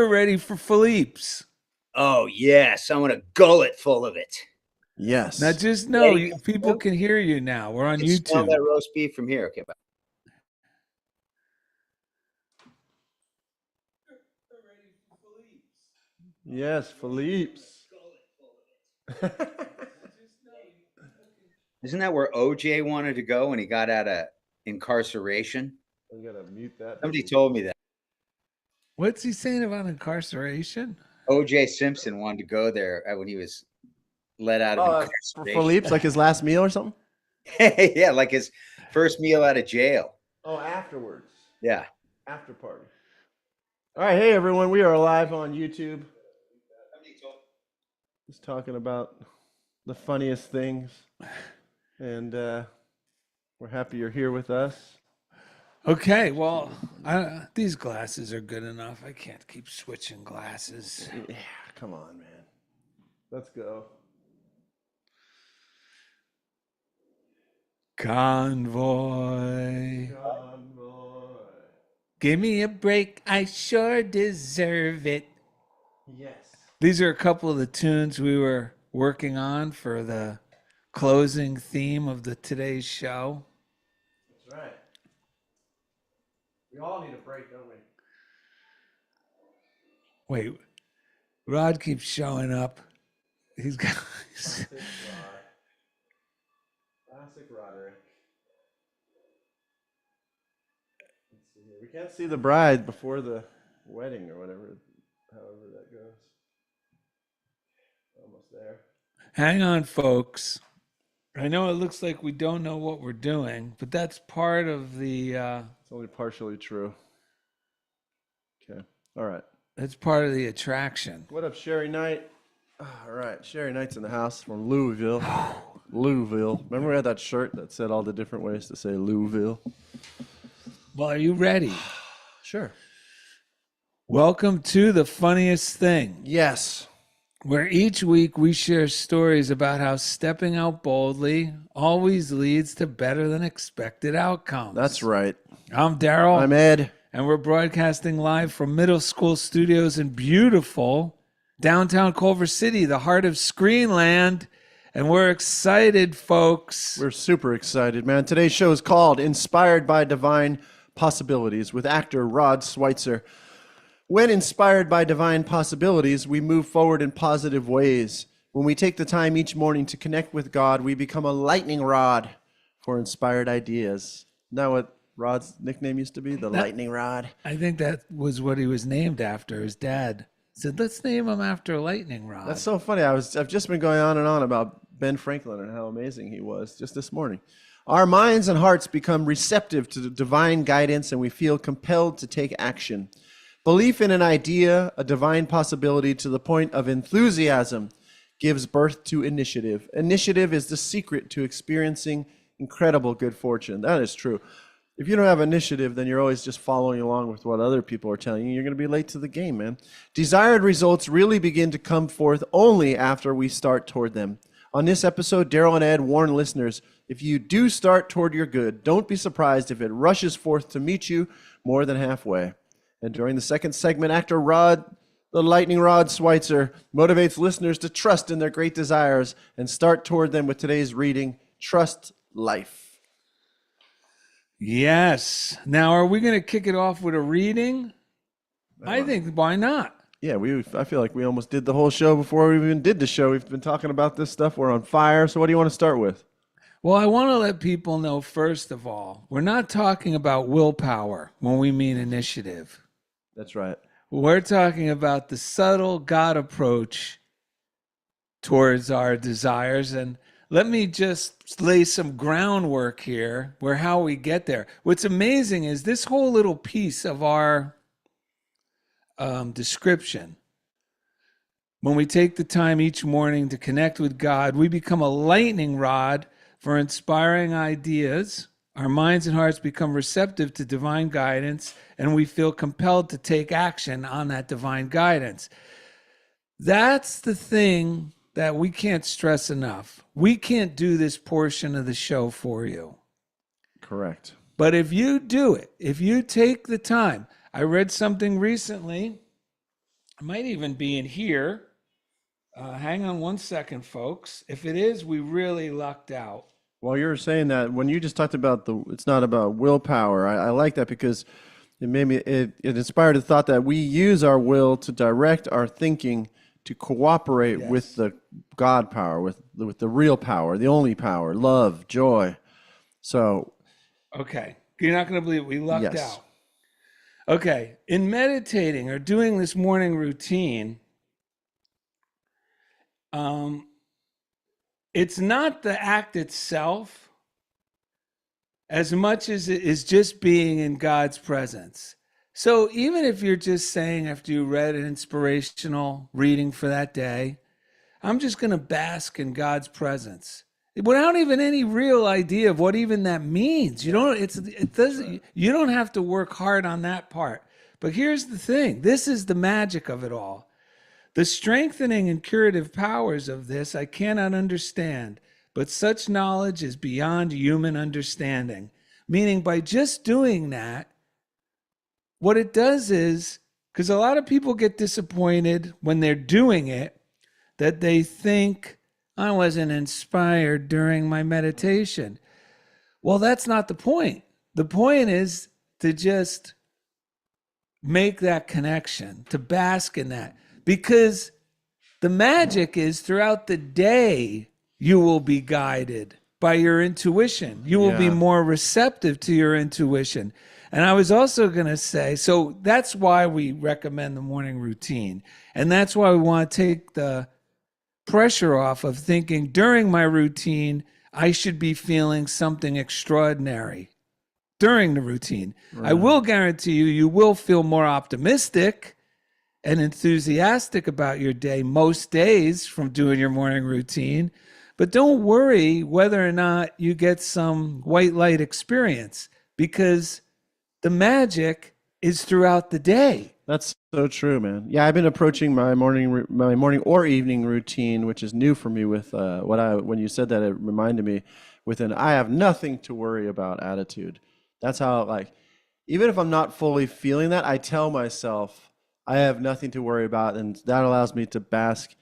ready for Philippe's. Oh, yes. I want a gullet full of it. Yes. Now, just know people can hear you now. We're on YouTube. Smell that roast beef from here. Okay, bye. Yes, Philippe's. Isn't that where OJ wanted to go when he got out of incarceration? I gotta mute that. Somebody told me that. What's he saying about incarceration? OJ Simpson wanted to go there when he was let out of incarceration. Philippe's, like his last meal or something? Yeah, like his first meal out of jail. Oh, afterwards. Yeah. After party. All right, hey everyone, we are live on YouTube. Just talking about the funniest things. And we're happy you're here with us. Okay, well, these glasses are good enough. I can't keep switching glasses. Yeah, come on, man. Let's go. Convoy. Give me a break. I sure deserve it. Yes. These are a couple of the tunes we were working on for the closing theme of today's show. That's right. We all need a break, don't we? Wait, Rod keeps showing up. He's got Classic Roderick. Let's see here. We can't see the bride before the wedding or whatever, however that goes. Almost there. Hang on, folks. I know it looks like we don't know what we're doing, but that's part of the... It's only partially true. Okay. All right. That's part of the attraction. What up, Sherry Knight? All right. Sherry Knight's in the house from Louisville. Louisville. Remember we had that shirt that said all the different ways to say Louisville? Well, are you ready? Sure. Welcome to The Funniest Thing. Yes. Where each week we share stories about how stepping out boldly always leads to better than expected outcomes. That's right. I'm Darrell. I'm Ed. And we're broadcasting live from middle school studios in beautiful downtown Culver City, the heart of Screenland. And we're excited, folks. We're super excited, man. Today's show is called Inspired by Divine Possibilities with actor Rod Sweitzer. When inspired by divine possibilities, we move forward in positive ways. When we take the time each morning to connect with God, we become a lightning rod for inspired ideas. Isn't that what Rod's nickname used to be? The lightning rod? I think that was what he was named after. His dad said, let's name him after Lightning Rod. That's so funny. I've just been going on and on about Ben Franklin and how amazing he was just this morning. Our minds and hearts become receptive to the divine guidance, and we feel compelled to take action. Belief in an idea, a divine possibility to the point of enthusiasm, gives birth to initiative. Initiative is the secret to experiencing incredible good fortune. That is true. If you don't have initiative, then you're always just following along with what other people are telling you. You're going to be late to the game, man. Desired results really begin to come forth only after we start toward them. On this episode, Darrell and Ed warn listeners, if you do start toward your good, don't be surprised if it rushes forth to meet you more than halfway. And during the second segment, actor Rod, the lightning rod Sweitzer, motivates listeners to trust in their great desires and start toward them with today's reading, Trust Life. Yes. Now, are we going to kick it off with a reading? I think, why not? Yeah, I feel like we almost did the whole show before we even did the show. We've been talking about this stuff. We're on fire. So what do you want to start with? Well, I want to let people know, first of all, we're not talking about willpower when we mean initiative. That's right. We're talking about the subtle God approach towards our desires. And let me just lay some groundwork here where how we get there. What's amazing is this whole little piece of our description. When we take the time each morning to connect with God, we become a lightning rod for inspiring ideas. Our minds and hearts become receptive to divine guidance, and we feel compelled to take action on that divine guidance. That's the thing that we can't stress enough. We can't do this portion of the show for you. Correct. But if you do it, if you take the time, I read something recently It might even be in here. Hang on one second, folks. If it is, we really lucked out. Well, you're saying that when you just talked about it's not about willpower. I like that because it made me, it inspired the thought that we use our will to direct our thinking to cooperate with the God power, with the real power, the only power, love, joy. So, okay, you're not going to believe it. We lucked Yes. out. Okay, in meditating or doing this morning routine, it's not the act itself as much as it is just being in God's presence. So even if you're just saying after you read an inspirational reading for that day, I'm just going to bask in God's presence without even any real idea of what even that means. You don't have to work hard on that part. But here's the thing. This is the magic of it all. The strengthening and curative powers of this I cannot understand, but such knowledge is beyond human understanding. Meaning by just doing that, what it does is, because a lot of people get disappointed when they're doing it, that they think, I wasn't inspired during my meditation. Well, that's not the point. The point is to just make that connection, to bask in that. Because the magic is throughout the day, you will be guided by your intuition. You will be more receptive to your intuition. And I was also going to say, so that's why we recommend the morning routine. And that's why we want to take the pressure off of thinking during my routine, I should be feeling something extraordinary during the routine. Right. I will guarantee you, you will feel more optimistic and enthusiastic about your day most days from doing your morning routine. But don't worry whether or not you get some white light experience, because the magic is throughout the day. That's so true, man. Yeah, I've been approaching my morning or evening routine, which is new for me. With when you said that, it reminded me with an I have nothing to worry about attitude. That's how, like, even if I'm not fully feeling that, I tell myself I have nothing to worry about, and that allows me to bask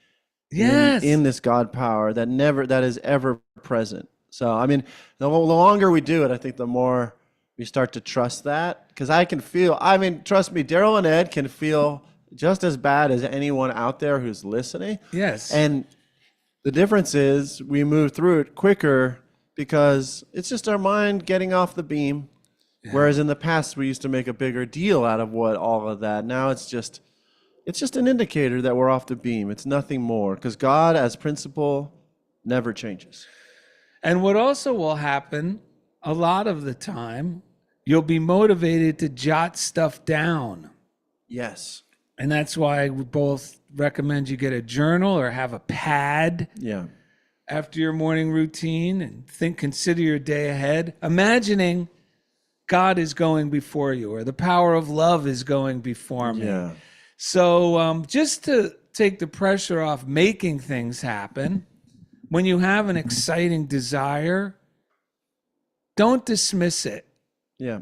in this God power that is ever present. So, I mean, the longer we do it, I think the more we start to trust that, because I can feel, I mean, trust me, Darrell and Ed can feel just as bad as anyone out there who's listening. Yes. And the difference is we move through it quicker because it's just our mind getting off the beam. Yeah. Whereas in the past, we used to make a bigger deal out of all of that. Now it's just an indicator that we're off the beam. It's nothing more, because God as principle never changes. And what also will happen a lot of the time, you'll be motivated to jot stuff down. Yes. And that's why we both recommend you get a journal or have a pad after your morning routine and consider your day ahead, imagining God is going before you, or the power of love is going before me. Yeah. So just to take the pressure off making things happen, when you have an exciting desire, don't dismiss it. Yeah.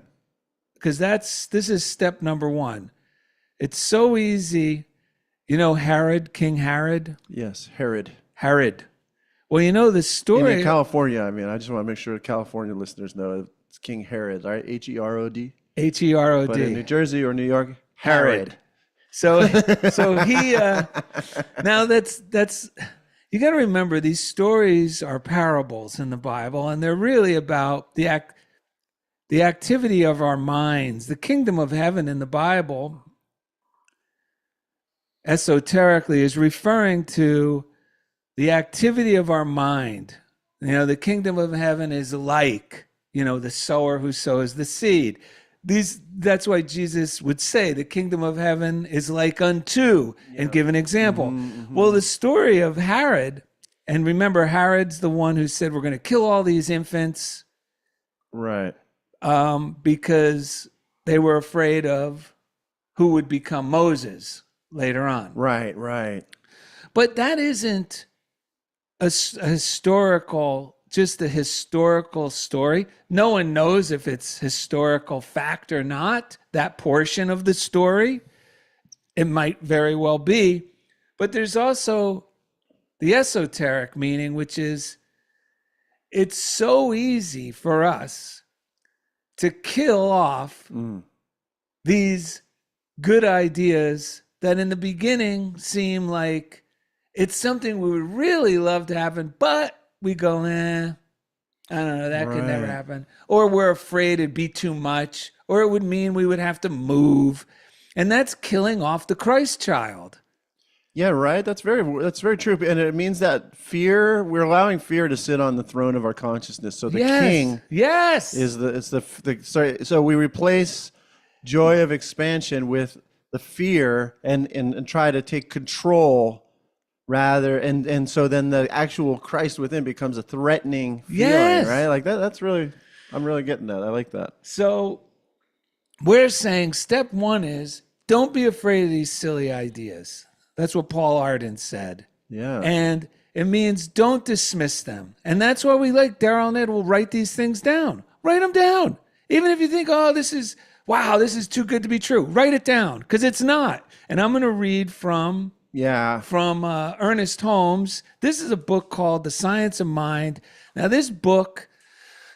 Because this is step number one. It's so easy. You know Herod, King Herod? Yes, Herod. Well, you know the story. In California, I mean, I just want to make sure California listeners know it's King Herod, right? H-E-R-O-D? H-E-R-O-D. But in New Jersey or New York, Herod. So he, now that's, you got to remember, these stories are parables in the Bible, and they're really about the activity of our minds. The kingdom of heaven in the Bible, esoterically, is referring to the activity of our mind. You know, the kingdom of heaven is like, the sower who sows the seed. That's why Jesus would say the kingdom of heaven is like unto, and give an example. Mm-hmm. Well, the story of Herod, and remember, Herod's the one who said, we're going to kill all these infants. Right. Because they were afraid of who would become Moses later on. Right. But that isn't just a historical story. No one knows if it's historical fact or not, that portion of the story. It might very well be. But there's also the esoteric meaning, which is it's so easy for us to kill off these good ideas that in the beginning seem like it's something we would really love to happen, but we go, I don't know, that could never happen. Or we're afraid it'd be too much, or it would mean we would have to move. And that's killing off the Christ child. Yeah, right. That's very true. And it means that fear, we're allowing fear to sit on the throne of our consciousness. So the king is sorry. So we replace joy of expansion with the fear and try to take control rather, and so then the actual Christ within becomes a threatening feeling, right? Like that's really, I'm really getting that. I like that. So we're saying step one is don't be afraid of these silly ideas. That's what Paul Arden said. Yeah. And it means don't dismiss them. And that's why we like Darrell and Ed will write these things down. Write them down. Even if you think, oh, this is too good to be true. Write it down, because it's not. And I'm going to read from Ernest Holmes. This is a book called The Science of Mind. Now, this book,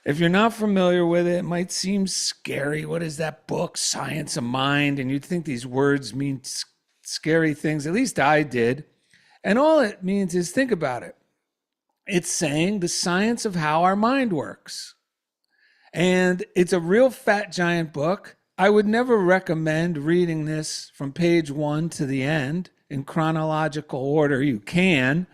if you're not familiar with it, it might seem scary. What is that book, Science of Mind? And you'd think these words mean scary things. At least I did. And all it means is, think about it. It's saying the science of how our mind works. And it's a real fat, giant book. I would never recommend reading this from page 1 to the end in chronological order. You can.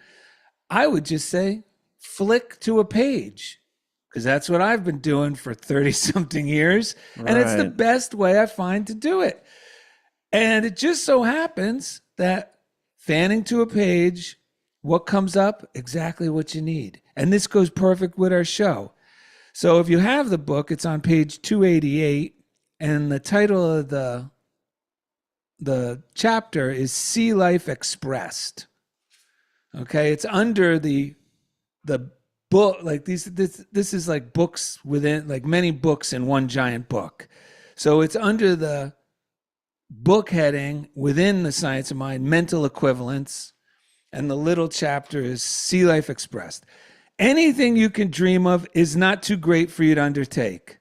I would just say, flick to a page, because that's what I've been doing for 30-something years. Right. And it's the best way I find to do it. And it just so happens that fanning to a page, what comes up? Exactly what you need. And this goes perfect with our show. So if you have the book, it's on page 288. And the title of the chapter is See Life Expressed. Okay, it's under the book, like this is like books within, like many books in one giant book. So it's under the book heading within The Science of Mind, Mental Equivalence, and the little chapter is See Life Expressed. Anything you can dream of is not too great for you to undertake.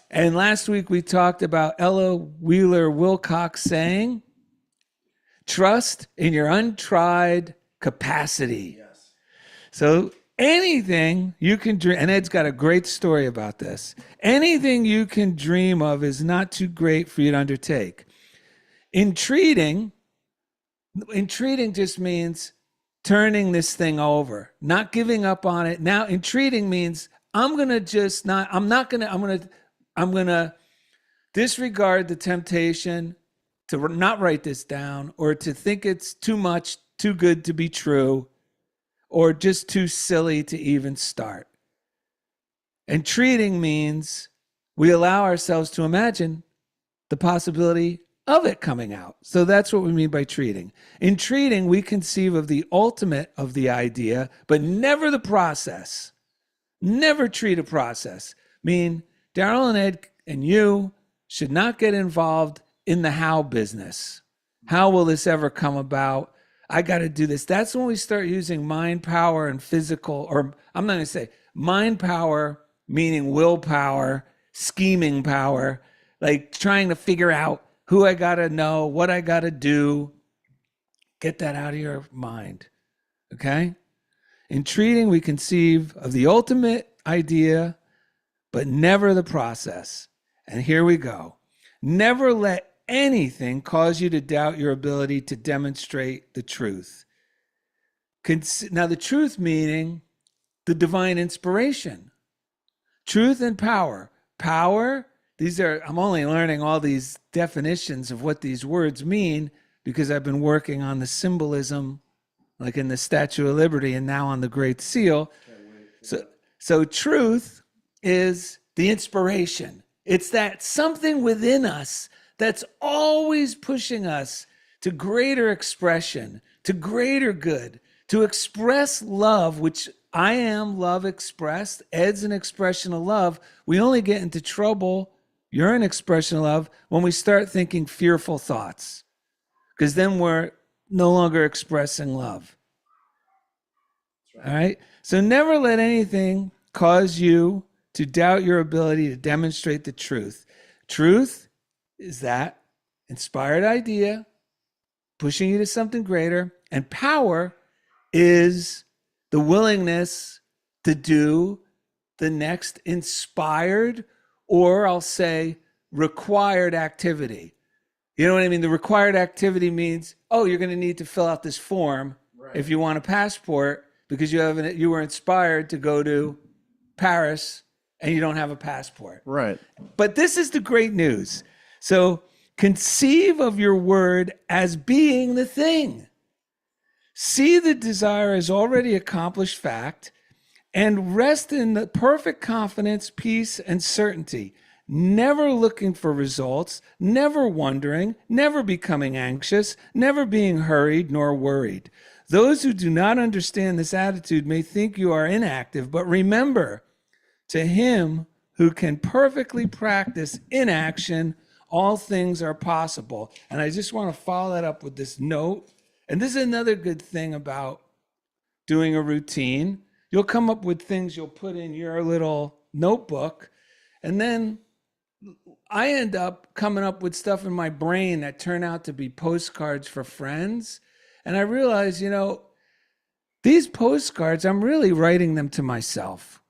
And last week we talked about Ella Wheeler Wilcox saying, trust in your untried capacity. Yes. So anything you can dream, and Ed's got a great story about this. Anything you can dream of is not too great for you to undertake. Entreating just means turning this thing over, not giving up on it. Now, entreating means I'm going to disregard the temptation to not write this down, or to think it's too much, too good to be true, or just too silly to even start. Entreating means we allow ourselves to imagine the possibility of it coming out. So that's what we mean by treating. In treating, we conceive of the ultimate of the idea, but never the process. Never treat a process. Darrell and Ed and you should not get involved in the how business. How will this ever come about? I got to do this. That's when we start using mind power and physical, or I'm not going to say mind power, meaning willpower, scheming power, like trying to figure out who I got to know, what I got to do. Get that out of your mind, okay? In treating, we conceive of the ultimate idea, but never the process. And here we go. Never let anything cause you to doubt your ability to demonstrate the truth. Now, the truth meaning the divine inspiration. Truth and power. Power, I'm only learning all these definitions of what these words mean because I've been working on the symbolism, like in the Statue of Liberty and now on the Great Seal. So truth is the inspiration. It's that something within us that's always pushing us to greater expression, to greater good, to express love, which I am love expressed. Ed's an expression of love. We only get into trouble You're an expression of love when we start thinking fearful thoughts, because then we're no longer expressing love. All right? So never let anything cause you to doubt your ability to demonstrate the truth. Truth is that inspired idea pushing you to something greater, and power is the willingness to do the next inspired, or I'll say required activity. You know what I mean? The required activity means, oh, you're going to need to fill out this form if you want a passport because you were inspired to go to Paris and you don't have a passport. Right. But this is the great news. So conceive of your word as being the thing. See the desire as already accomplished fact and rest in the perfect confidence, peace, and certainty, never looking for results, never wondering, never becoming anxious, never being hurried nor worried. Those who do not understand this attitude may think you are inactive, but remember, to him who can perfectly practice inaction, all things are possible. And I just want to follow that up with this note. And this is another good thing about doing a routine. You'll come up with things you'll put in your little notebook. And then I end up coming up with stuff in my brain that turn out to be postcards for friends. And I realize, these postcards, I'm really writing them to myself.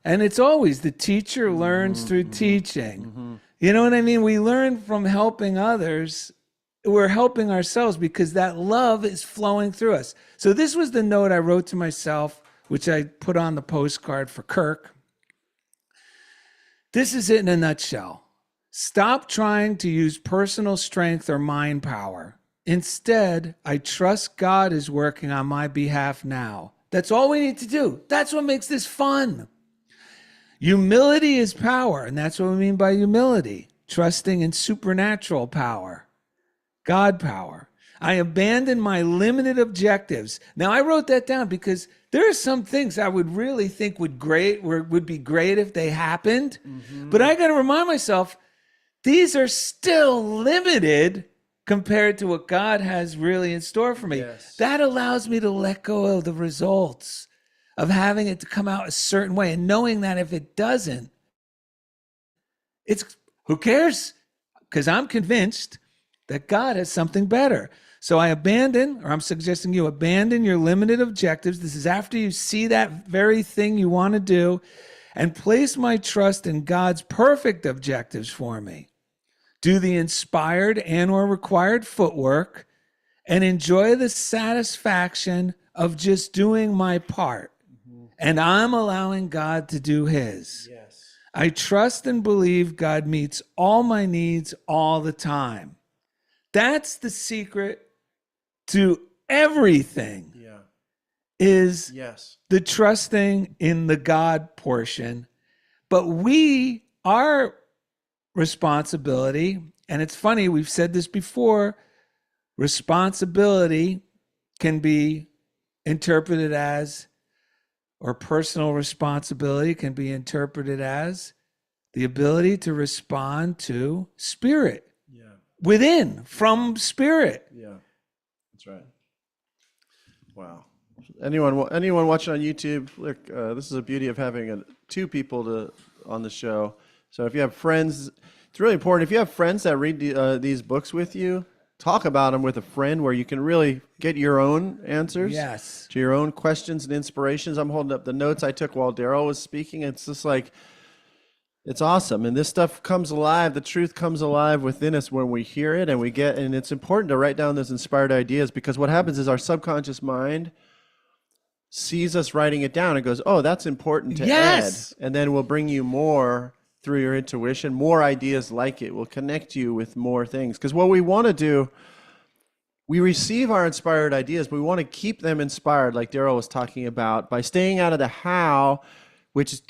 And it's always the teacher learns through teaching. You know what I mean? We learn from helping others. We're helping ourselves because that love is flowing through us. So this was the note I wrote to myself, which I put on the postcard for Kirk. This is it in a nutshell. Stop trying to use personal strength or mind power. Instead, I trust God is working on my behalf now. That's all we need to do. That's what makes this fun. Humility is power, and that's what we mean by humility. Trusting in supernatural power, God power. I abandon my limited objectives. Now, I wrote that down because there are some things I would really think would be great if they happened. But I got to remind myself, these are still limited compared to what God has really in store for me. Yes. That allows me to let go of the results of having it to come out a certain way and knowing that if it doesn't, who cares? Because I'm convinced that God has something better. So I'm suggesting you abandon your limited objectives. This is after you see that very thing you want to do and place my trust in God's perfect objectives for me. Do the inspired and or required footwork and enjoy the satisfaction of just doing my part. And I'm allowing God to do his. Yes. I trust and believe God meets all my needs all the time. That's the secret to everything. Yeah. Is Yes. the trusting in the God portion. But our responsibility, and it's funny, we've said this before, responsibility can be interpreted as, or personal responsibility can be interpreted as the ability to respond to spirit. Yeah. Within, from spirit. Yeah. That's right. Wow. Anyone watching on YouTube, look, this is the beauty of having two people on the show. So if you have friends, it's really important. If you have friends that read these books with you, talk about them with a friend where you can really get your own answers to your own questions and inspirations. I'm holding up the notes I took while Darrell was speaking. It's just like, it's awesome. And this stuff comes alive. The truth comes alive within us when we hear it and it's important to write down those inspired ideas because what happens is our subconscious mind sees us writing it down and goes, oh, that's important to add. And then we'll bring you more through your intuition, more ideas like it will connect you with more things. Because what we want to do, we receive our inspired ideas, but we want to keep them inspired, like Darrell was talking about, by staying out of the how, which is,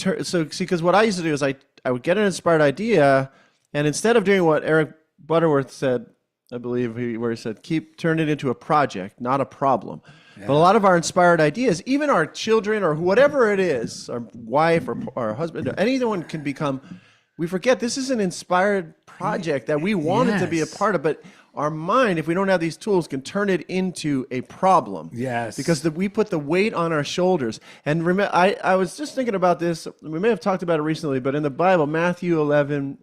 because what I used to do is I would get an inspired idea, and instead of doing what Eric Butterworth said, I believe, where he said, turn it into a project, not a problem. Yeah. But a lot of our inspired ideas, even our children or whatever it is, our wife or our husband, anyone can become We forget this is an inspired project that we wanted to be a Yes. part of, but our mind, if we don't have these tools, can turn it into a problem. Yes. Because we put the weight on our shoulders. And remember, I was just thinking about this. We may have talked about it recently, but in the Bible, Matthew 11,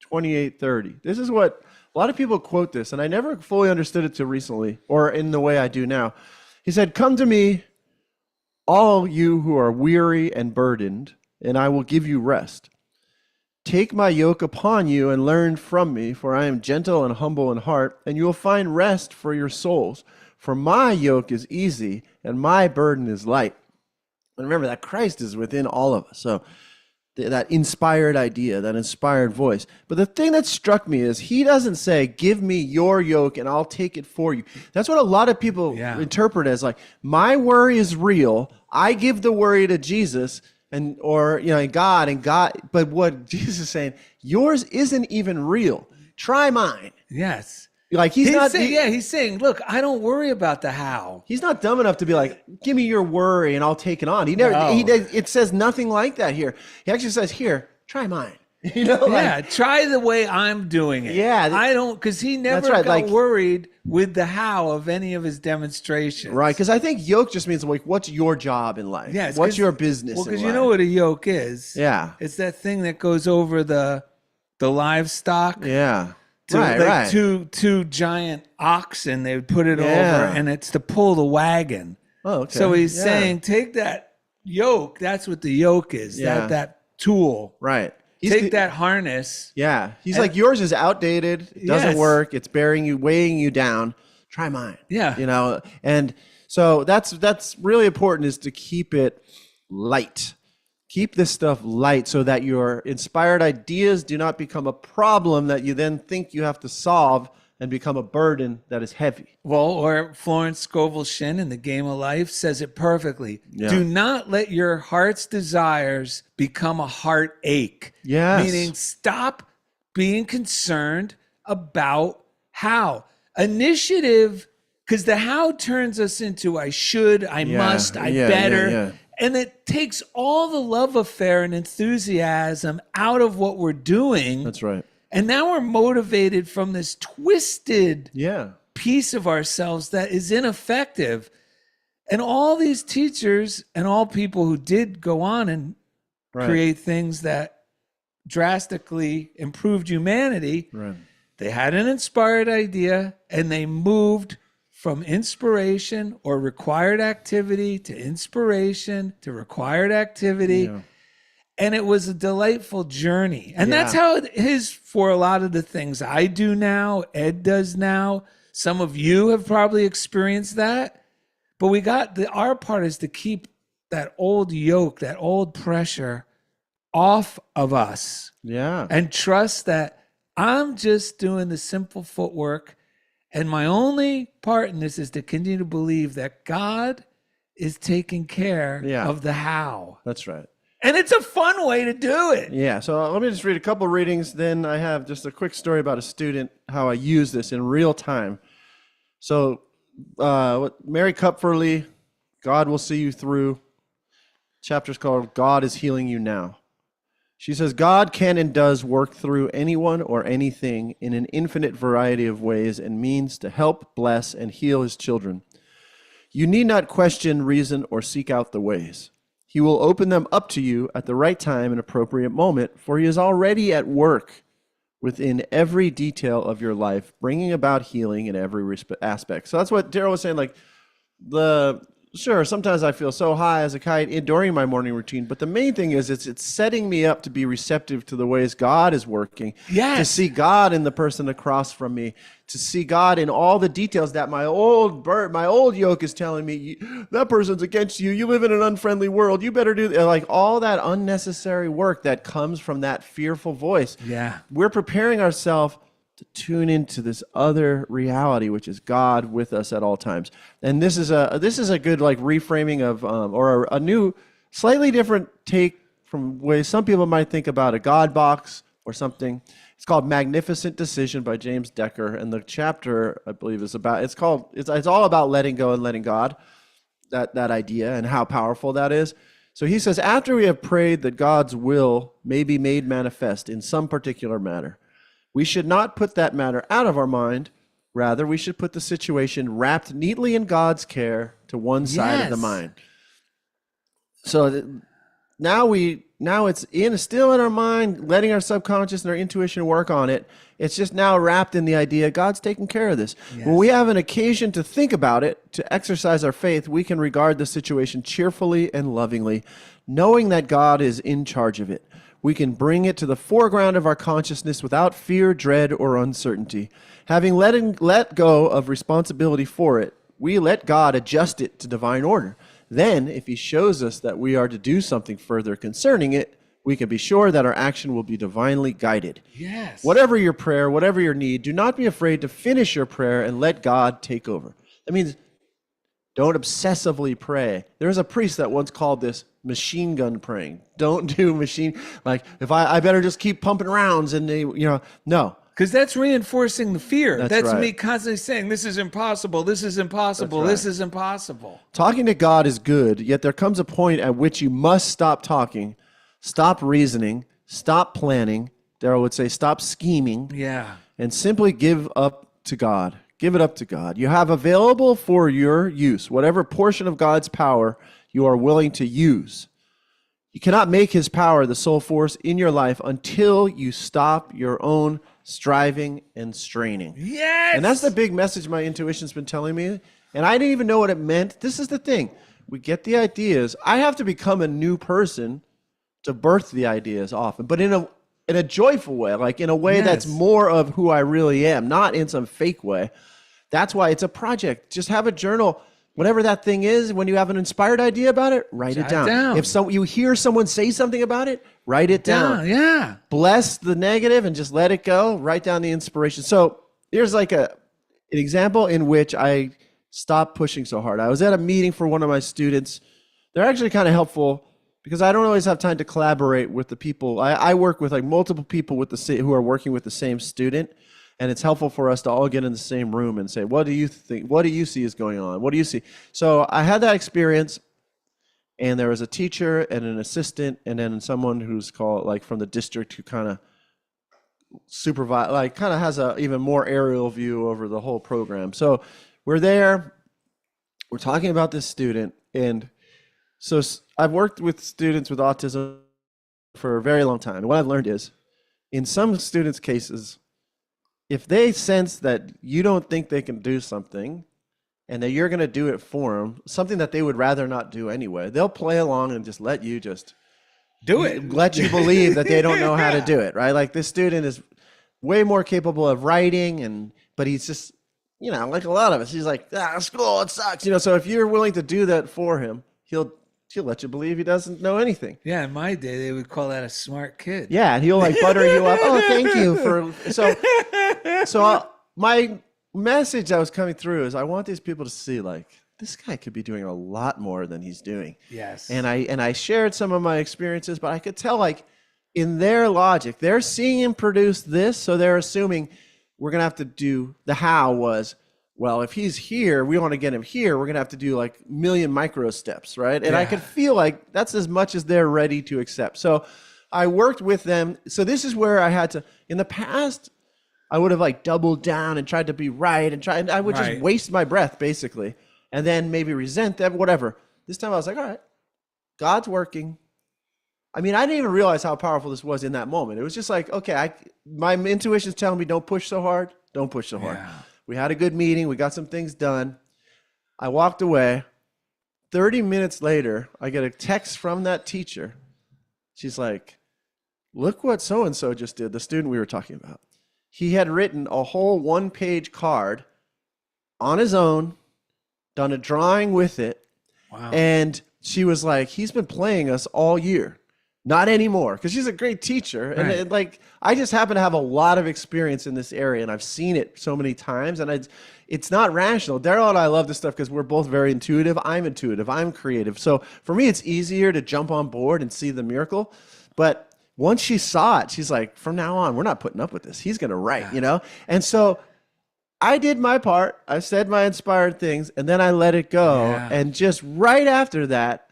28, 30. This is what a lot of people quote this, and I never fully understood it till recently, or in the way I do now. He said, "Come to me, all you who are weary and burdened, and I will give you rest. Take my yoke upon you and learn from me, for I am gentle and humble in heart, and you will find rest for your souls. For my yoke is easy and my burden is light." And remember that Christ is within all of us. So that inspired idea, that inspired voice. But the thing that struck me is he doesn't say, "Give me your yoke and I'll take it for you." That's what a lot of people interpret as like, my worry is real. I give the worry to Jesus or God. But what Jesus is saying, yours isn't even real. Try mine. Yes. Like he's saying, look, I don't worry about the how. He's not dumb enough to be like, "Give me your worry and I'll take it on." He never. No. It says nothing like that here. He actually says, "Here, try mine." Try the way I'm doing it. Yeah. I don't, because he never got worried with the how of any of his demonstrations. Right, because I think yoke just means like, what's your job in life? Yeah, what's your business? Well, because in you life? know what a yoke is. Yeah. It's that thing that goes over the livestock. Yeah. Right. Two giant oxen, they would put it over, and it's to pull the wagon. Oh, okay. So he's saying, take that yoke. That's what the yoke is. Yeah. That tool. Right. Take that harness. Yeah. He's like, yours is outdated. It doesn't work. It's weighing you down. Try mine. Yeah. And so that's really important, is to keep it light. Keep this stuff light so that your inspired ideas do not become a problem that you then think you have to solve and become a burden that is heavy. Well, or Florence Scovel Shinn in The Game of Life says it perfectly. Yeah. Do not let your heart's desires become a heartache. Yes. Meaning stop being concerned about how. Initiative, because the how turns us into I should, I must, I better. Yeah. And it takes all the love affair and enthusiasm out of what we're doing. That's right. And now we're motivated from this twisted piece of ourselves that is ineffective. And all these teachers and all people who did go on and create things that drastically improved humanity, they had an inspired idea and they moved from inspiration or required activity to inspiration to required activity. Yeah. And it was a delightful journey. And that's how it is for a lot of the things I do now, Ed does now. Some of you have probably experienced that. But our part is to keep that old yoke, that old pressure off of us. Yeah. And trust that I'm just doing the simple footwork. And my only part in this is to continue to believe that God is taking care of the how. That's right. And it's a fun way to do it. Yeah, so let me just read a couple readings. Then I have just a quick story about a student, how I use this in real time. So Mary Kupferle, God Will See You Through. Chapter's called God is Healing You Now. She says, God can and does work through anyone or anything in an infinite variety of ways and means to help, bless, and heal his children. You need not question, reason, or seek out the ways. He will open them up to you at the right time and appropriate moment, for he is already at work within every detail of your life, bringing about healing in every aspect. So that's what Darrell was saying, like Sure, sometimes I feel so high as a kite during my morning routine, but the main thing is it's setting me up to be receptive to the ways God is working, to see God in the person across from me, to see God in all the details that my old yoke is telling me, that person's against you, you live in an unfriendly world, you better do, like all that unnecessary work that comes from that fearful voice. Yeah. We're preparing ourselves to tune into this other reality, which is God with us at all times. And this is a good like reframing of or a new, slightly different take from ways some people might think about a God box or something. It's called Magnificent Decision by James Decker, and the chapter I believe is about it's all about letting go and letting God. That idea and how powerful that is. So he says, after we have prayed that God's will may be made manifest in some particular matter, we should not put that matter out of our mind. Rather, we should put the situation wrapped neatly in God's care to one side of the Yes. mind. So now it's still in our mind, letting our subconscious and our intuition work on it. It's just now wrapped in the idea God's taking care of this. Yes. When we have an occasion to think about it, to exercise our faith, we can regard the situation cheerfully and lovingly, knowing that God is in charge of it. We can bring it to the foreground of our consciousness without fear, dread, or uncertainty. Having let go of responsibility for it, we let God adjust it to divine order. Then, if he shows us that we are to do something further concerning it, we can be sure that our action will be divinely guided. Yes. Whatever your prayer, whatever your need, do not be afraid to finish your prayer and let God take over. That means don't obsessively pray. There was a priest that once called this machine gun praying. Don't do like if I better just keep pumping rounds and no. Because that's reinforcing the fear. That's right. me constantly saying, this is impossible, this is impossible, That's this right. is impossible. Talking to God is good, yet there comes a point at which you must stop talking, stop reasoning, stop planning. Darrell would say, stop scheming, Yeah. and simply give up to God. Give it up to God. You have available for your use whatever portion of God's power you are willing to use. You cannot make his power the sole force in your life until you stop your own striving and straining. Yes. And that's the big message my intuition's been telling me. And I didn't even know what it meant. This is the thing. We get the ideas. I have to become a new person to birth the ideas often, but in a joyful way, like in a way that's Yes. more of who I really am, not in some fake way. That's why it's a project. Just have a journal. Whatever that thing is, when you have an inspired idea about it, write it down. If you hear someone say something about it, write it down. Yeah. Bless the negative and just let it go. Write down the inspiration. So here's like an example in which I stopped pushing so hard. I was at a meeting for one of my students. They're actually kind of helpful because I don't always have time to collaborate with the people. I work with like multiple people who are working with the same student. And it's helpful for us to all get in the same room and say, what do you think? What do you see is going on? What do you see? So I had that experience, and there was a teacher and an assistant, and then someone who's called like from the district who kind of supervise, like kind of has a even more aerial view over the whole program. So we're there, we're talking about this student, and so I've worked with students with autism for a very long time. And what I've learned is, in some students' cases, if they sense that you don't think they can do something and that you're going to do it for them, something that they would rather not do anyway, they'll play along and just let you Do it. let you believe that they don't know how to do it, right? Like this student is way more capable of writing, but he's just, like a lot of us, he's like, school, it sucks. So if you're willing to do that for him, he'll let you believe he doesn't know anything. Yeah, in my day, they would call that a smart kid. Yeah, and he'll like butter you up. Oh, thank you for my message that was coming through is I want these people to see like this guy could be doing a lot more than he's doing. Yes. And I shared some of my experiences, but I could tell like in their logic, they're seeing him produce this, so they're assuming we're gonna have to do the how was. Well, if he's here, we want to get him here. We're going to have to do like a million micro steps, right? And I could feel like that's as much as they're ready to accept. So I worked with them. So this is where I had to, in the past, I would have like doubled down and tried to be right and I would just waste my breath basically. And then maybe resent them, whatever. This time I was like, all right, God's working. I mean, I didn't even realize how powerful this was in that moment. It was just like, okay, my intuition's telling me don't push so hard. Don't push so hard. Yeah. We had a good meeting. We got some things done. I walked away. 30 minutes later, I get a text from that teacher. She's like, look what so-and-so just did, the student we were talking about. He had written a whole one-page card on his own, done a drawing with it. Wow. And she was like, he's been playing us all year. Not anymore, because she's a great teacher. Right. And I just happen to have a lot of experience in this area, and I've seen it so many times, and it's not rational. Darrell and I love this stuff because we're both very intuitive. I'm creative. So for me, it's easier to jump on board and see the miracle. But once she saw it, she's like, from now on, we're not putting up with this. He's going to write, And so I did my part. I said my inspired things, and then I let it go. Yeah. And just right after that,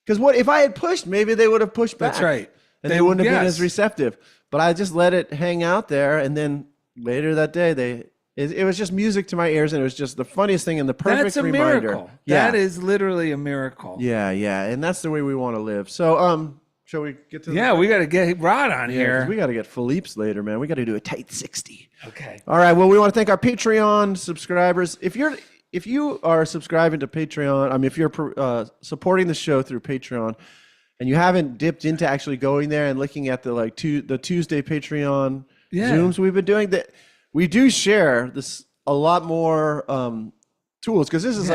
Because what if I had pushed? Maybe they would have pushed back. That's right. And they wouldn't have been yes. as receptive. But I just let it hang out there, and then later that day, it was just music to my ears, and it was just the funniest thing and the perfect That's a reminder. miracle. Yeah. That is literally a miracle. Yeah, and that's the way we want to live. So, shall we get to? Yeah, we got to get Rod on 'cause here. we got to get Philippe's later, man. We got to do a tight 60. Okay. All right. Well, we want to thank our Patreon subscribers. If you are subscribing to Patreon, I mean, if you're supporting the show through Patreon, and you haven't dipped into actually going there and looking at the Tuesday Patreon Zooms we've been doing, that we do share this a lot more tools, because this is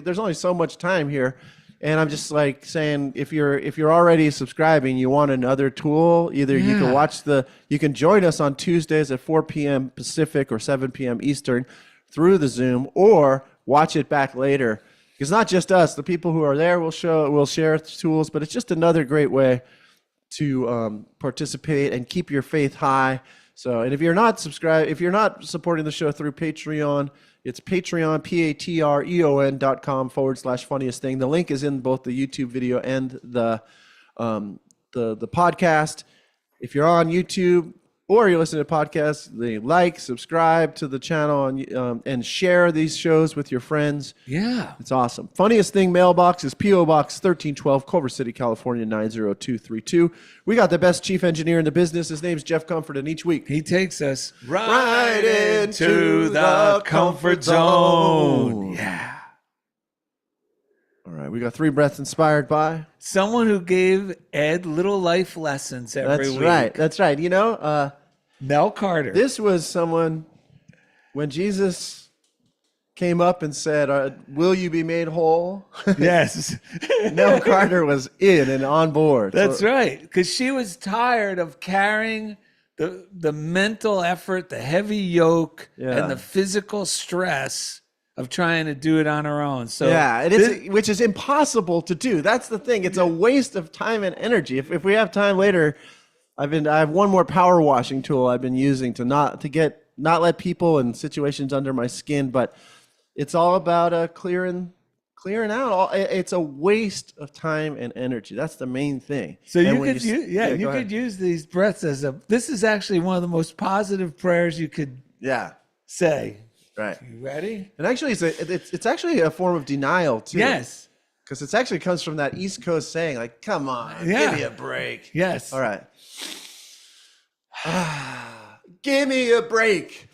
there's only so much time here, and I'm just like saying, if you're already subscribing, you want another tool, either you can you can join us on Tuesdays at 4 p.m. Pacific or 7 p.m. Eastern through the Zoom, or watch it back later. It's not just us; the people who are there will share tools, but it's just another great way to participate and keep your faith high. So, and if you're not supporting the show through Patreon, it's Patreon, patreon.com/funniest thing. The link is in both the YouTube video and the podcast. If you're on YouTube or you're listening to podcasts, subscribe to the channel, and share these shows with your friends. Yeah. It's awesome. Funniest Thing mailbox is P.O. Box 1312, Culver City, California, 90232. We got the best chief engineer in the business. His name's Jeff Comfort, and each week He takes us right into the comfort zone. Yeah. All right, we got 3 breaths inspired by Someone who gave Ed little life lessons every week. That's right. You know, Mel Carter. this was someone, when Jesus came up and said, will you be made whole? Yes. Mel Carter was in and on board. That's right. Because she was tired of carrying the mental effort, the heavy yoke, and the physical stress of trying to do it on her own. So which is impossible to do. That's the thing. It's a waste of time and energy. If we have time later, I have one more power washing tool I've been using to not let people and situations under my skin, but it's all about clearing out. It's a waste of time and energy. That's the main thing. So you could use these breaths this is actually one of the most positive prayers you could say. Right. You ready? And actually, it's actually a form of denial too. Yes. Because it actually comes from that East Coast saying, like, "Come on, give me a break." Yes. All right. Give me a break.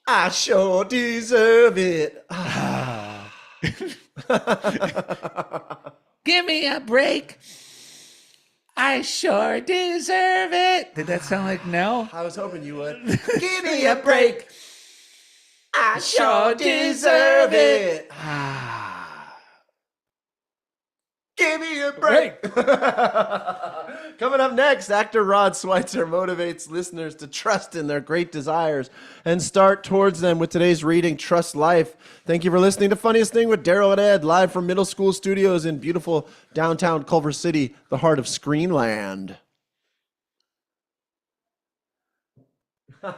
I sure deserve it. Give me a break. I sure deserve it. Did that sound like no? I was hoping you would. Give me a break. I sure deserve it. Give me a break. Coming up next, actor Rod Sweitzer motivates listeners to trust in their great desires and start towards them with today's reading, Trust Life. Thank you for listening to Funniest Thing with Darrell and Ed, live from Middle School Studios in beautiful downtown Culver City, the heart of Screenland. All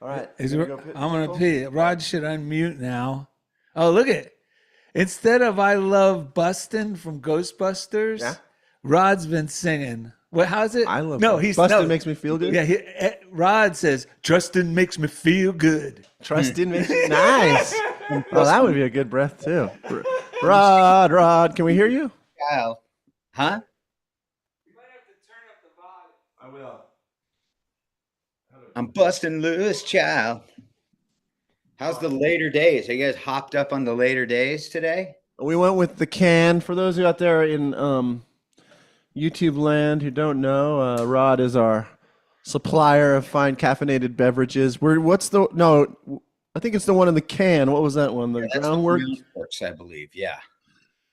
right. I'm going to pee. Rod should unmute now. Oh, look at it. Instead of I Love Bustin' from Ghostbusters, Rod's been singing. How's it? I love Bustin' makes me feel good. Yeah, Rod says, Trustin' makes me feel good. Trustin' makes me nice. Oh, that would be a good breath too. Rod, can we hear you? Kyle. Huh? You might have to turn up the volume. I will. I'm busting loose, child. How's the later days? Are you guys hopped up on the later days today? We went with the can. For those who out there in YouTube land who don't know, Rod is our supplier of fine caffeinated beverages. I think it's the one in the can. What was that one? The Groundwork? Works, I believe. Yeah.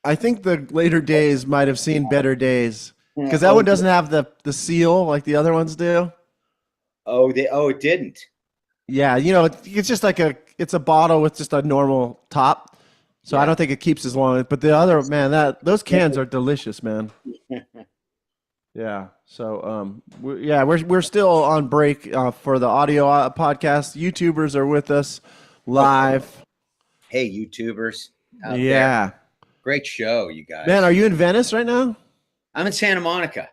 I think the later days might have seen better days because that one doesn't have the seal like the other ones do. It didn't. Yeah, it's just like it's a bottle with just a normal top. So I don't think it keeps as long. But the other, man, those cans are delicious, man. Yeah. So we're still on break for the audio podcast. YouTubers are with us live. Hey, YouTubers. Out Yeah. there. Great show, you guys. Man, are you in Venice right now? I'm in Santa Monica.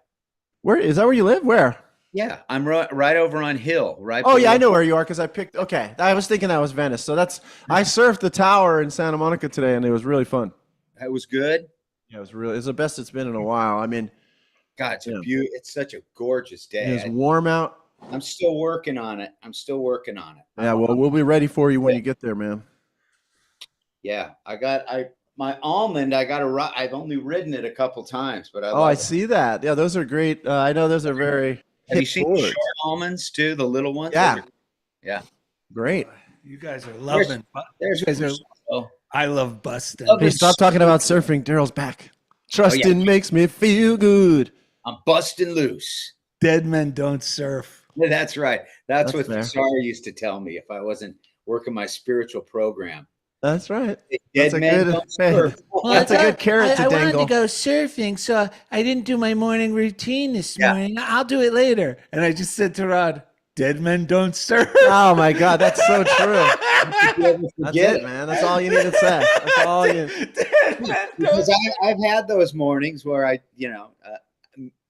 Where is that? Where you live? Where? Yeah, I'm right over on Hill. Right. Oh yeah, I below- know where you are because I picked. Okay, I was thinking that was Venice. So I surfed the tower in Santa Monica today, and it was really fun. That was good. Yeah, it's the best it's been in a while. I mean, God, it's Yeah. It's such a gorgeous it was day. warm out. I'm still working on it. Yeah, well, we'll be ready for you when you get there, man. Yeah, my almond. I've only ridden it a couple times, but I Oh, love I it. see that. Yeah, those are great. I know those are very Have you hit seen the boards. short almonds too? The little ones. Yeah. Yeah. Great. You guys are loving. There's You guys are- oh, I love busting. Love Hey, it. stop talking about surfing. Darrell's back. Trusting makes me feel good. I'm busting loose. Dead men don't surf. Yeah, that's right. That's what fair. Sarah used to tell me if I wasn't working my spiritual program. That's right. Dead That's a men good. don't Hey, surf. that's a good carrot to I wanted dangle. to go surfing, so I didn't do my morning routine this Yeah. morning. I'll do it later. And I just said to Rod, "Dead men don't surf." Oh my God, that's so true. That's Forget it, man. That's all you need to say. That's all you. Dead men don't Because I've had those mornings where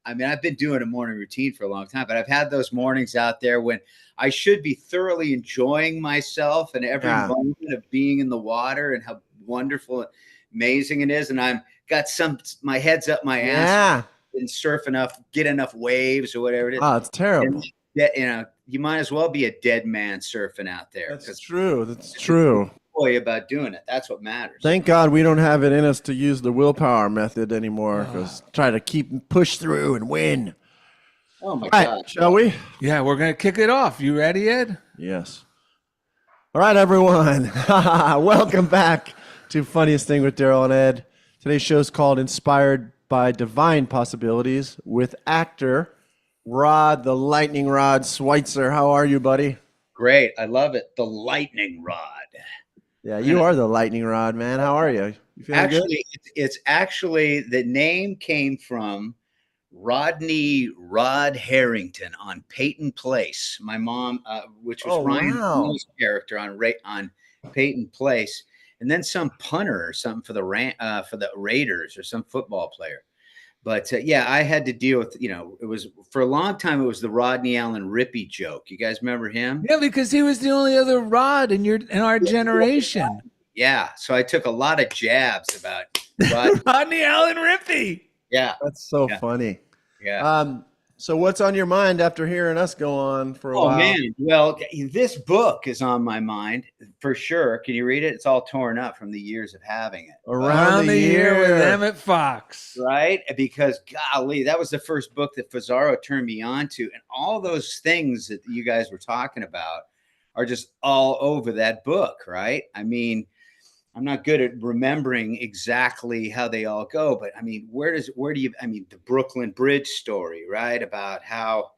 I mean, I've been doing a morning routine for a long time, but I've had those mornings out there when I should be thoroughly enjoying myself and every Yeah. moment of being in the water and how wonderful and amazing it is. And I'm got my head's up my ass Yeah. and surf enough, get enough waves or whatever it is. Oh, it's terrible. And, you might as well be a dead man surfing out there. That's Because true. That's true. boy, about doing it. That's what matters. Thank God we don't have it in us to use the willpower method anymore. Because try to push through and win. Oh my All right, God. shall we? Yeah, we're gonna kick it off. You ready, Ed? Yes. All right, everyone. Welcome back to Funniest Thing with Darrell and Ed. Today's show is called Inspired by Divine Possibilities with actor Rod, the Lightning Rod Sweitzer. How are you, buddy? Great. I love it. The lightning rod. Yeah, you are the Lightning Rod, man. How are you? You feeling good? Actually, it's actually the name came from Rodney Rod Harrington on Peyton Place. My mom, which was Oh, Ryan wow. Reynolds' character on Peyton Place, and then some punter or something for the Raiders or some football player. But yeah, I had to deal with, it was for a long time. It was the Rodney Allen Rippey joke. You guys remember him? Yeah, because he was the only other Rod in our generation. Yeah. So I took a lot of jabs about Rod. Rodney Allen Rippey. Yeah. That's so Yeah. funny. Yeah. So what's on your mind after hearing us go on for a Oh while? man. Well, this book is on my mind for sure. Can you read it? It's all torn up from the years of having it. Around the year with Emmett Fox. Right? Because golly, that was the first book that Fazaro turned me on to. And all those things that you guys were talking about are just all over that book, right? I mean, I'm not good at remembering exactly how they all go, but I mean, the Brooklyn Bridge story, right? About how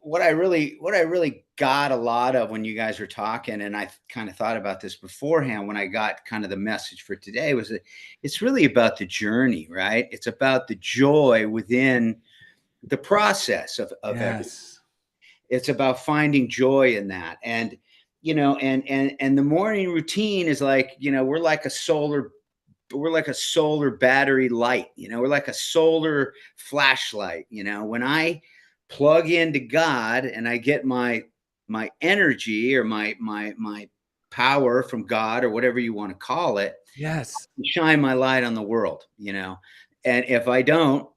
what I really got a lot of when you guys were talking, and I kind of thought about this beforehand when I got kind of the message for today, was that it's really about the journey, right? It's about the joy within the process of everything. Yes. It's about finding joy in that. And, and the morning routine is like, we're like a solar battery light, we're like a solar flashlight. When I plug into God and I get my energy or my power from God or whatever you want to call it, Yes. shine my light on the world, and if I don't,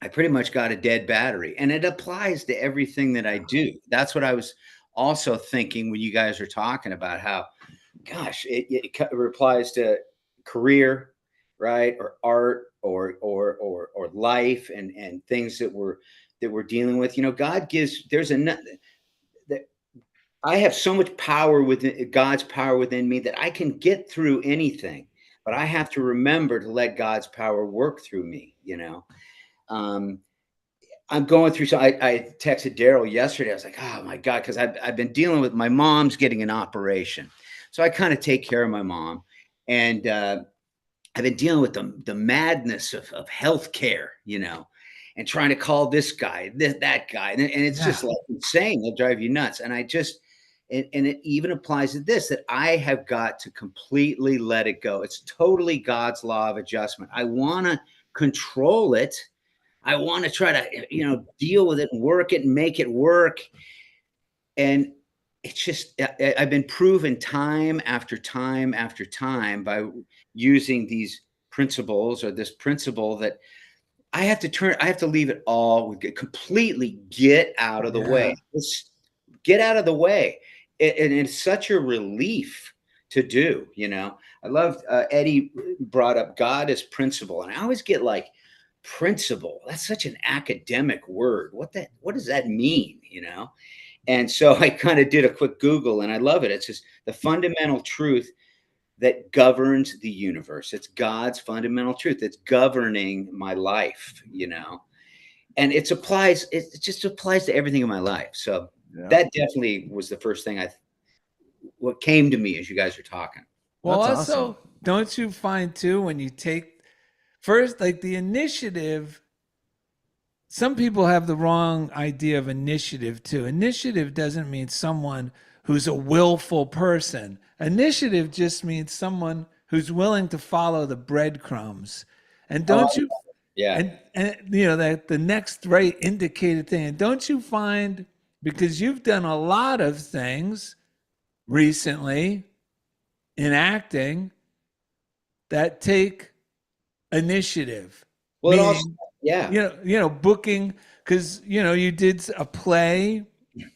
I pretty much got a dead battery. And it applies to everything that I do. That's what I was also thinking when you guys are talking about how, gosh, it applies to career, right? Or art or life and things that we're dealing with. God gives, I have so much power within God's power within me that I can get through anything, but I have to remember to let God's power work through me, I'm going through. So I texted Darrell yesterday. I was like, oh my God, because I've been dealing with my mom's getting an operation. So I kind of take care of my mom. And I've been dealing with the madness of healthcare, and trying to call this guy, that guy. And it's just like insane. They'll drive you nuts. And I just, And it even applies to this, that I have got to completely let it go. It's totally God's law of adjustment. I want to control it. I want to try to, deal with it and work it and make it work. And it's just, I've been proven time after time after time by using these principles, or this principle, that I have to leave it all, completely get out of the way. Just get out of the way. And it's such a relief to do, I love, Eddie brought up God as principle. And I always get like, principle, that's such an academic word. What does that mean? And so I kind of did a quick Google, and I love it. It's just the fundamental truth that governs the universe. It's God's fundamental truth. It's governing my life, and it just applies to everything in my life. So that definitely was the first thing what came to me as you guys are talking. Well, That's also, awesome. don't you find too, when you take first, like the initiative, some people have the wrong idea of initiative too. Initiative doesn't mean someone who's a willful person. Initiative just means someone who's willing to follow the breadcrumbs. And don't you, Yeah. and that the next right indicated thing. And don't you find, because you've done a lot of things recently in acting that take initiative. Well, it Meaning, also, yeah. Booking, because you did a play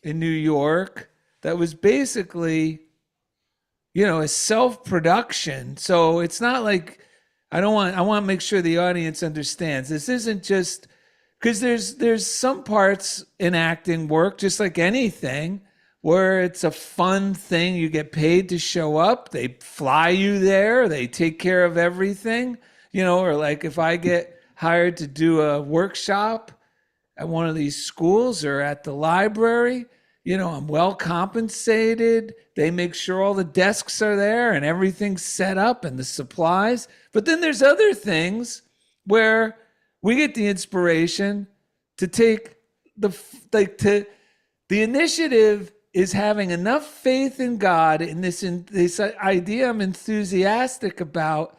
in New York that was basically, a self-production. So it's not like I want to make sure the audience understands. This isn't just because there's some parts in acting work, just like anything, where it's a fun thing. You get paid to show up. They fly you there. They take care of everything, or like if I get hired to do a workshop at one of these schools or at the library, I'm well compensated. They make sure all the desks are there and everything's set up and the supplies. But then there's other things where we get the inspiration to take the initiative is having enough faith in God in this idea I'm enthusiastic about,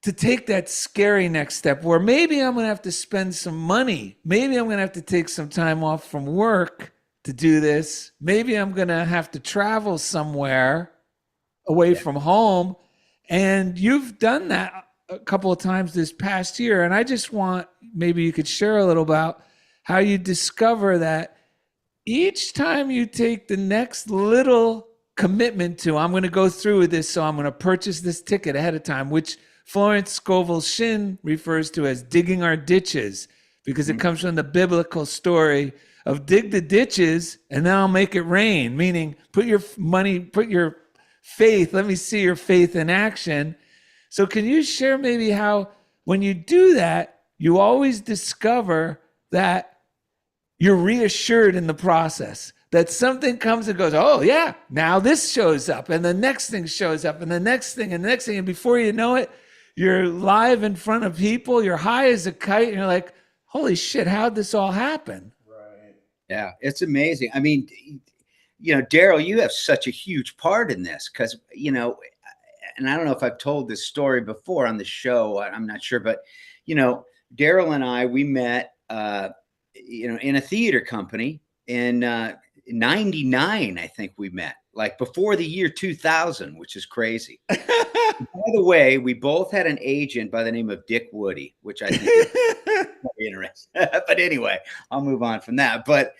to take that scary next step where maybe I'm going to have to spend some money. Maybe I'm going to have to take some time off from work to do this. Maybe I'm going to have to travel somewhere away from home. And you've done that a couple of times this past year. And I just want, maybe you could share a little about how you discover that each time you take the next little commitment to, I'm going to go through with this, so I'm going to purchase this ticket ahead of time, which Florence Scovel Shinn refers to as digging our ditches, because it comes from the biblical story of dig the ditches and then I'll make it rain, meaning put your money, put your faith, let me see your faith in action. So can you share maybe how when you do that, you always discover that you're reassured in the process, that something comes and goes, oh yeah, now this shows up and the next thing shows up and the next thing and the next thing. And before you know it, you're live in front of people, you're high as a kite, and you're like, holy shit, how'd this all happen? Right. Yeah, it's amazing. I mean, Darrell, you have such a huge part in this because, and I don't know if I've told this story before on the show, I'm not sure, but, Darrell and I, we met, in a theater company in 99, I think we met, like before the year 2000, which is crazy. By the way, we both had an agent by the name of Dick Woody, which I think is very interesting. But anyway, I'll move on from that. But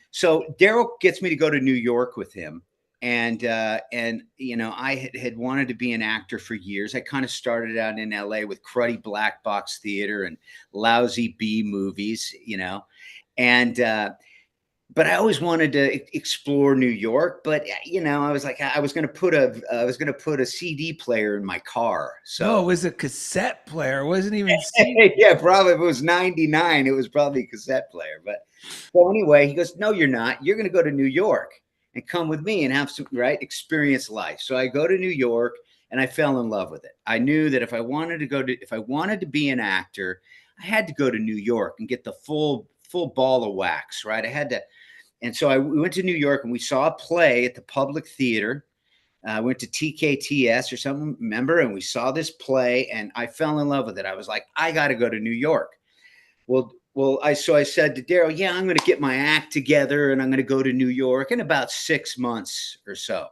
so Darrell gets me to go to New York with him. And I had wanted to be an actor for years. I kind of started out in LA with cruddy black box theater and lousy B movies, and but I always wanted to explore New York. But I was like, I was going to put a CD player in my car. So No, it was a cassette player. It wasn't even CD. yeah, probably if it was 99, it was probably a cassette player. But so anyway, he goes, no, you're not. You're going to go to New York and come with me and have some experience life. So I go to New York and I fell in love with it. I knew that if I wanted to be an actor, I had to go to New York and get the full ball of wax, right? I had to, And so we went to New York and we saw a play at the Public Theater. I went to TKTS or something, remember? And we saw this play and I fell in love with it. I was like, I got to go to New York. I said to Darrell, yeah, I'm going to get my act together and I'm going to go to New York in about 6 months or so.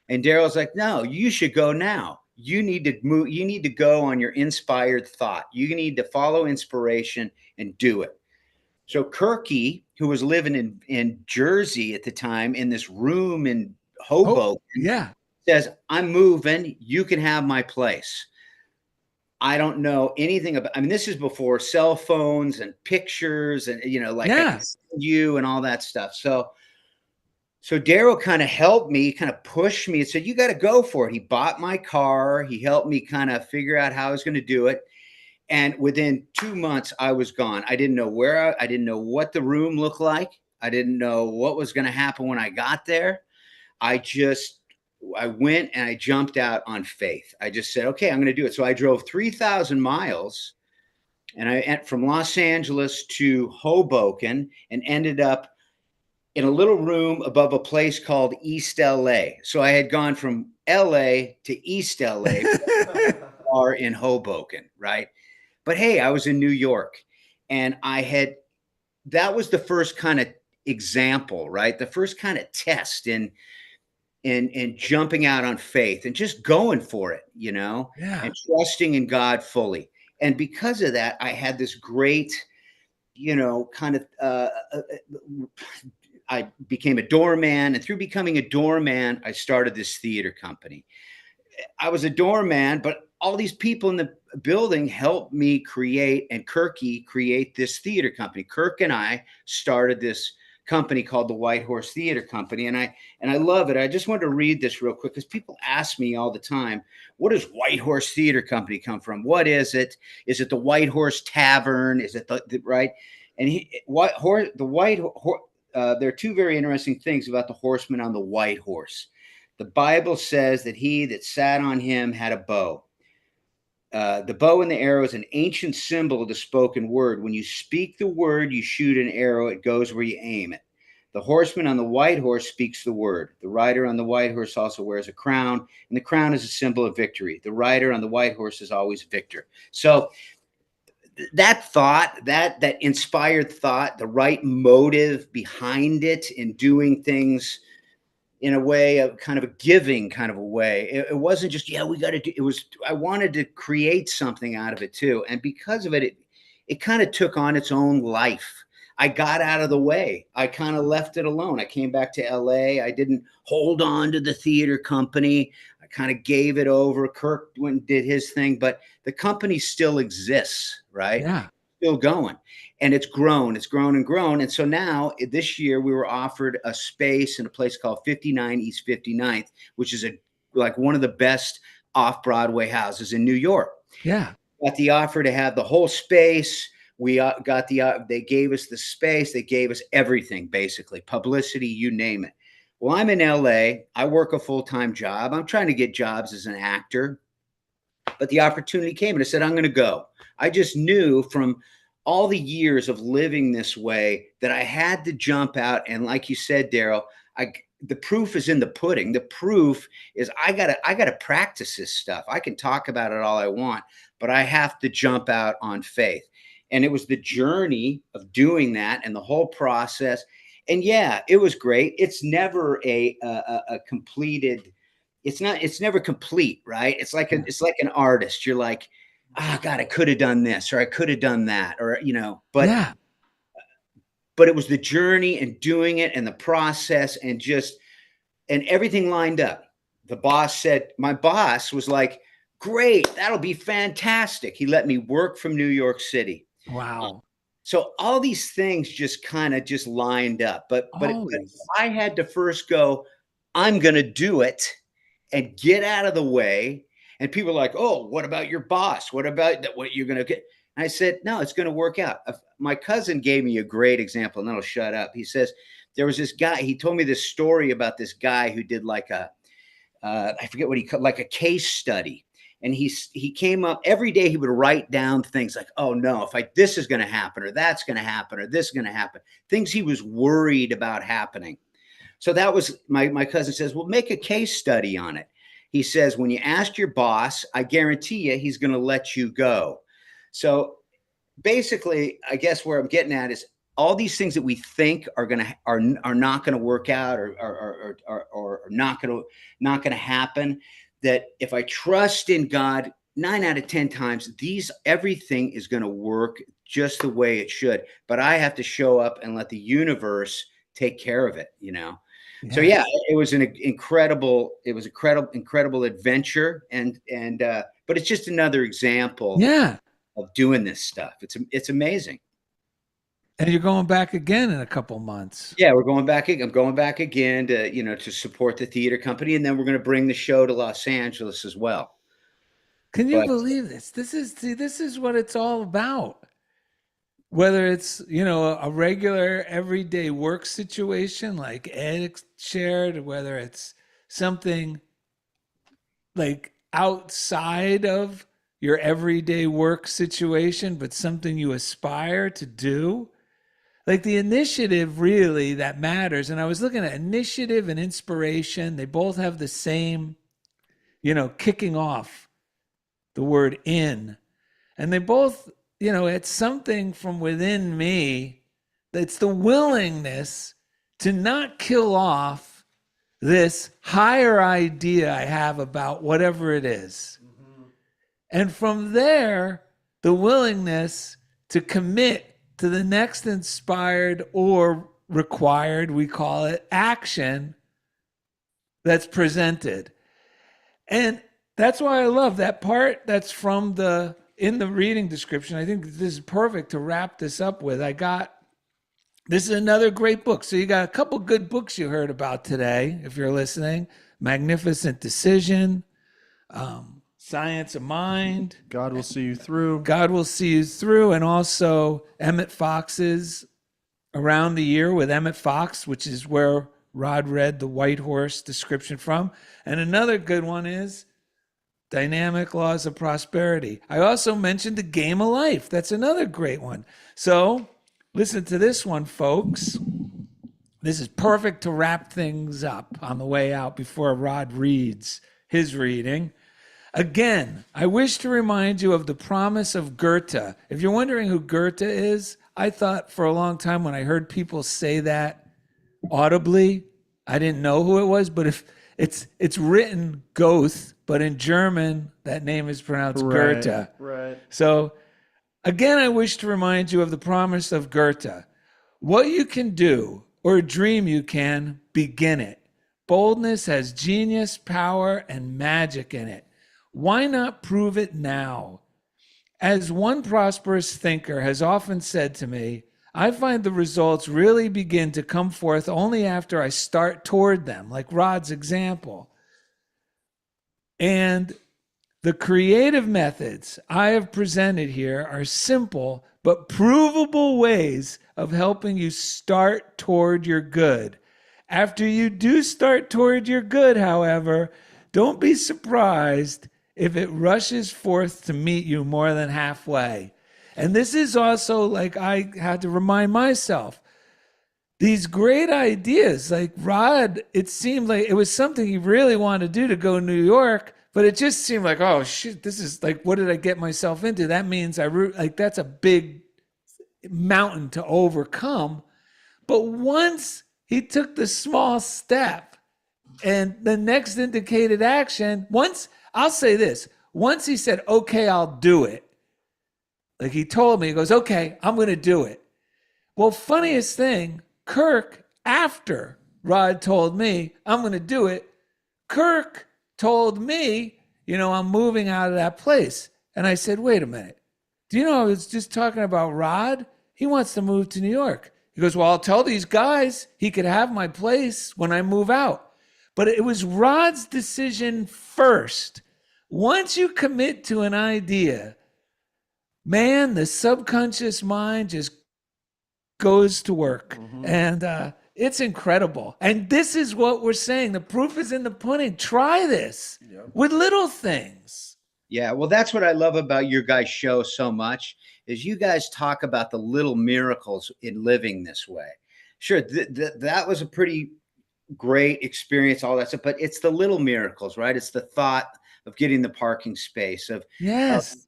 And Darrell's like, no, you should go now. You need to move. You need to go on your inspired thought. You need to follow inspiration and do it. So Kirky, who was living in Jersey at the time in this room in Hoboken, says, I'm moving. You can have my place. I don't know anything about, I mean, this is before cell phones and pictures and, I can send you and all that stuff. So Darrell kind of helped me, kind of pushed me and said, you got to go for it. He bought my car. He helped me kind of figure out how I was going to do it. And within 2 months, I was gone. I didn't know I didn't know what the room looked like. I didn't know what was going to happen when I got there. I went and I jumped out on faith. I just said, okay, I'm going to do it. So I drove 3,000 miles and I went from Los Angeles to Hoboken and ended up in a little room above a place called East LA. So I had gone from LA to East LA or in Hoboken, right? But hey, I was in New York and that was the first kind of example, right? The first kind of test in jumping out on faith and just going for it, and trusting in God fully. And because of that, I had this great, I became a doorman, and through becoming a doorman, I started this theater company. I was a doorman, but all these people in the building helped me create this theater company. Kirk and I started this company called the White Horse Theater Company. And I love it. I just wanted to read this real quick because people ask me all the time, what does White Horse Theater Company come from? What is it? Is it the White Horse Tavern? Is it the right? And there are two very interesting things about the horseman on the white horse. The Bible says that he that sat on him had a bow. The bow and the arrow is an ancient symbol of the spoken word. When you speak the word, you shoot an arrow, it goes where you aim it. The horseman on the white horse speaks the word. The rider on the white horse also wears a crown, and the crown is a symbol of victory. The rider on the white horse is always victor. So that thought, that inspired thought, the right motive behind it in doing things in a way of kind of a giving kind of a way. It wasn't just, we got to do, it was, I wanted to create something out of it too. And because of it, it kind of took on its own life. I got out of the way. I kind of left it alone. I came back to LA. I didn't hold on to the theater company. I kind of gave it over. Kirk went and did his thing, but the company still exists, right? Yeah. Still going. And it's grown and grown. And so now this year we were offered a space in a place called 59 East 59th, which is like one of the best off-Broadway houses in New York. Yeah. Got the offer to have the whole space. We they gave us the space. They gave us everything, basically, publicity, you name it. Well, I'm in LA. I work a full-time job. I'm trying to get jobs as an actor, but the opportunity came and I said, I'm going to go. I just knew from all the years of living this way that I had to jump out. And like you said, Darrell, the proof is in the pudding. The proof is I gotta practice this stuff. I can talk about it all I want, but I have to jump out on faith. And it was the journey of doing that and the whole process. And yeah, it was great. It's never a completed. It's never complete, right? It's like an artist. You're like, God, I could have done this, or I could have done that, or, but it was the journey and doing it and the process and everything lined up. My boss was like, great, that'll be fantastic. He let me work from New York City. Wow. So all these things just kind of just lined up, but I had to first go, I'm going to do it and get out of the way. And people are like, oh, what about your boss? What about that? What you're going to get? And I said, no, it's going to work out. My cousin gave me a great example, and then I'll shut up. He says, there was this guy, he told me this story about this guy who did like I forget what he called, like a case study. And he came up every day. He would write down things like, oh no, this is going to happen, or that's going to happen, or this is going to happen. Things he was worried about happening. So that was my cousin says, well, make a case study on it. He says, when you ask your boss, I guarantee you he's going to let you go. So basically, I guess where I'm getting at is all these things that we think are not going to work out or not going to happen. That if I trust in God, 9 out of 10 times, everything is going to work just the way it should. But I have to show up and let the universe take care of it, Yeah. So yeah, it was an incredible adventure, but it's just another example. Yeah. Of doing this stuff. It's amazing. And you're going back again in a couple months. Yeah, we're going back. I'm going back again to support the theater company, and then we're going to bring the show to Los Angeles as well. Can you believe this? This is what it's all about. Whether it's, a regular everyday work situation like Ed shared, whether it's something like outside of your everyday work situation, but something you aspire to do. Like the initiative really that matters. And I was looking at initiative and inspiration. They both have the same, kicking off the word in. And they both, it's something from within me. That's the willingness to not kill off this higher idea I have about whatever it is. And from there, the willingness to commit to the next inspired or required, we call it, action that's presented. And that's why I love that part that's in the reading description. I think this is perfect to wrap this up with. This is another great book. So you got a couple good books you heard about today, if you're listening. Magnificent Decision, Science of Mind. God Will See You Through. God Will See You Through. And also Emmett Fox's Around the Year with Emmett Fox, which is where Rod read the White Horse description from. And another good one is Dynamic Laws of Prosperity. I also mentioned The Game of Life. That's another great one. So listen to this one, folks. This is perfect to wrap things up on the way out before Rod reads his reading. Again, I wish to remind you of the promise of Goethe. If you're wondering who Goethe is, I thought for a long time when I heard people say that audibly, I didn't know who it was, but if it's written Goethe, but in German, that name is pronounced Goethe. Right. So again, I wish to remind you of the promise of Goethe. What you can do or dream you can, begin it. Boldness has genius, power, and magic in it. Why not prove it now? As one prosperous thinker has often said to me, I find the results really begin to come forth only after I start toward them, like Rod's example. And the creative methods I have presented here are simple but provable ways of helping you start toward your good. After you do start toward your good, however, don't be surprised if it rushes forth to meet you more than halfway. And this is also like I had to remind myself, these great ideas, like Rod, it seemed like it was something he really wanted to do to go to New York, but it just seemed like, oh shit, this is like, what did I get myself into? That means that's a big mountain to overcome. But once he took the small step and the next indicated action, I'll say this, once he said, okay, I'll do it. Like he told me, he goes, okay, I'm going to do it. Well, funniest thing, Kirk, after Rod told me, I'm going to do it, Kirk told me, I'm moving out of that place. And I said, wait a minute. Do you know I was just talking about Rod? He wants to move to New York. He goes, well, I'll tell these guys he could have my place when I move out. But it was Rod's decision first. Once you commit to an idea, man, the subconscious mind just goes to work. Mm-hmm. And it's incredible. And this is what we're saying. The proof is in the pudding. Try this with little things. Yeah, well, that's what I love about your guys' show so much is you guys talk about the little miracles in living this way. Sure, that was a pretty great experience, all that stuff, but it's the little miracles, right? It's the thought of getting the parking space, of Yes.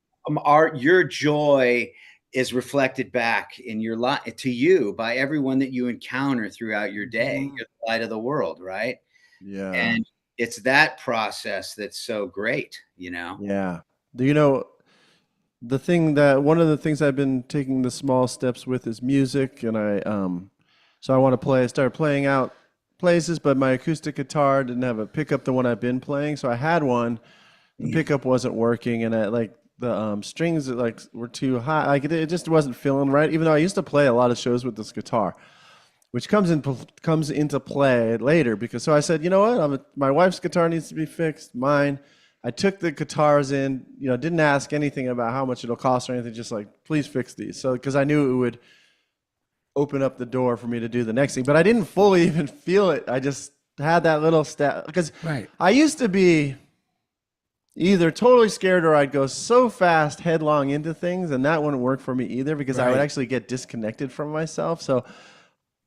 your joy is reflected back in your life to you by everyone that you encounter throughout your day. Mhm. You're the light of the world, right? Yeah. And it's that process that's so great, you know? Yeah. Do you know one of the things I've been taking the small steps with is music, and so I want to play. I started playing out places, but my acoustic guitar didn't have a pickup, the one I've been playing. So I had one, the pickup wasn't working, and the strings were too high. Like it just wasn't feeling right. Even though I used to play a lot of shows with this guitar, which comes into play later because so I said, you know what, my wife's guitar needs to be fixed, mine. I took the guitars in, didn't ask anything about how much it'll cost or anything, just like, please fix these. So because I knew it would open up the door for me to do the next thing, but I didn't fully even feel it. I just had that little step because Right. I used to be either totally scared or I'd go so fast headlong into things, and that wouldn't work for me either because I would Right. actually get disconnected from myself. So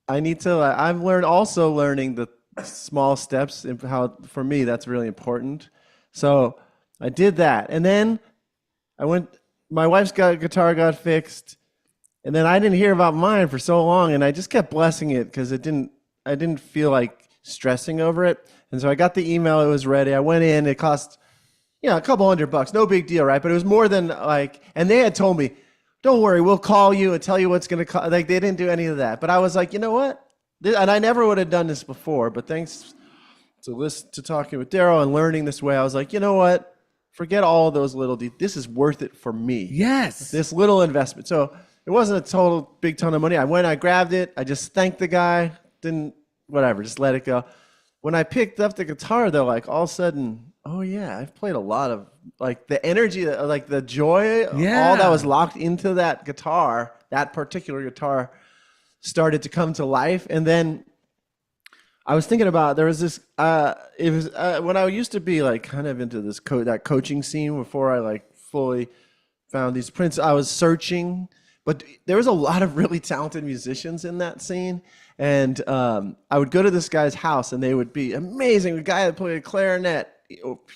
I'm learning the small steps and how, for me, that's really important. So I did that. And then my wife's guitar got fixed. And then I didn't hear about mine for so long. And I just kept blessing it because I didn't feel like stressing over it. And so I got the email. It was ready. I went in. It cost, a couple $100. No big deal, right? But it was more than and they had told me, don't worry, we'll call you and tell you what's going to cost. Like, they didn't do any of that. But I was like, you know what? And I never would have done this before, but thanks to talking with Darrell and learning this way, I was like, you know what? Forget all of those little this is worth it for me. Yes. This little investment. So it wasn't a total big ton of money. I grabbed it. I just thanked the guy. Just let it go. When I picked up the guitar, though, like all of a sudden, oh yeah, I've played a lot of like the energy, like the joy, all that was locked into that guitar, that particular guitar, started to come to life. And then I was thinking about, there was this, it was when I used to be like kind of into this that coaching scene before I like fully found these prints. I was searching, but there was a lot of really talented musicians in that scene. And I would go to this guy's house and they would be amazing. The guy that played clarinet,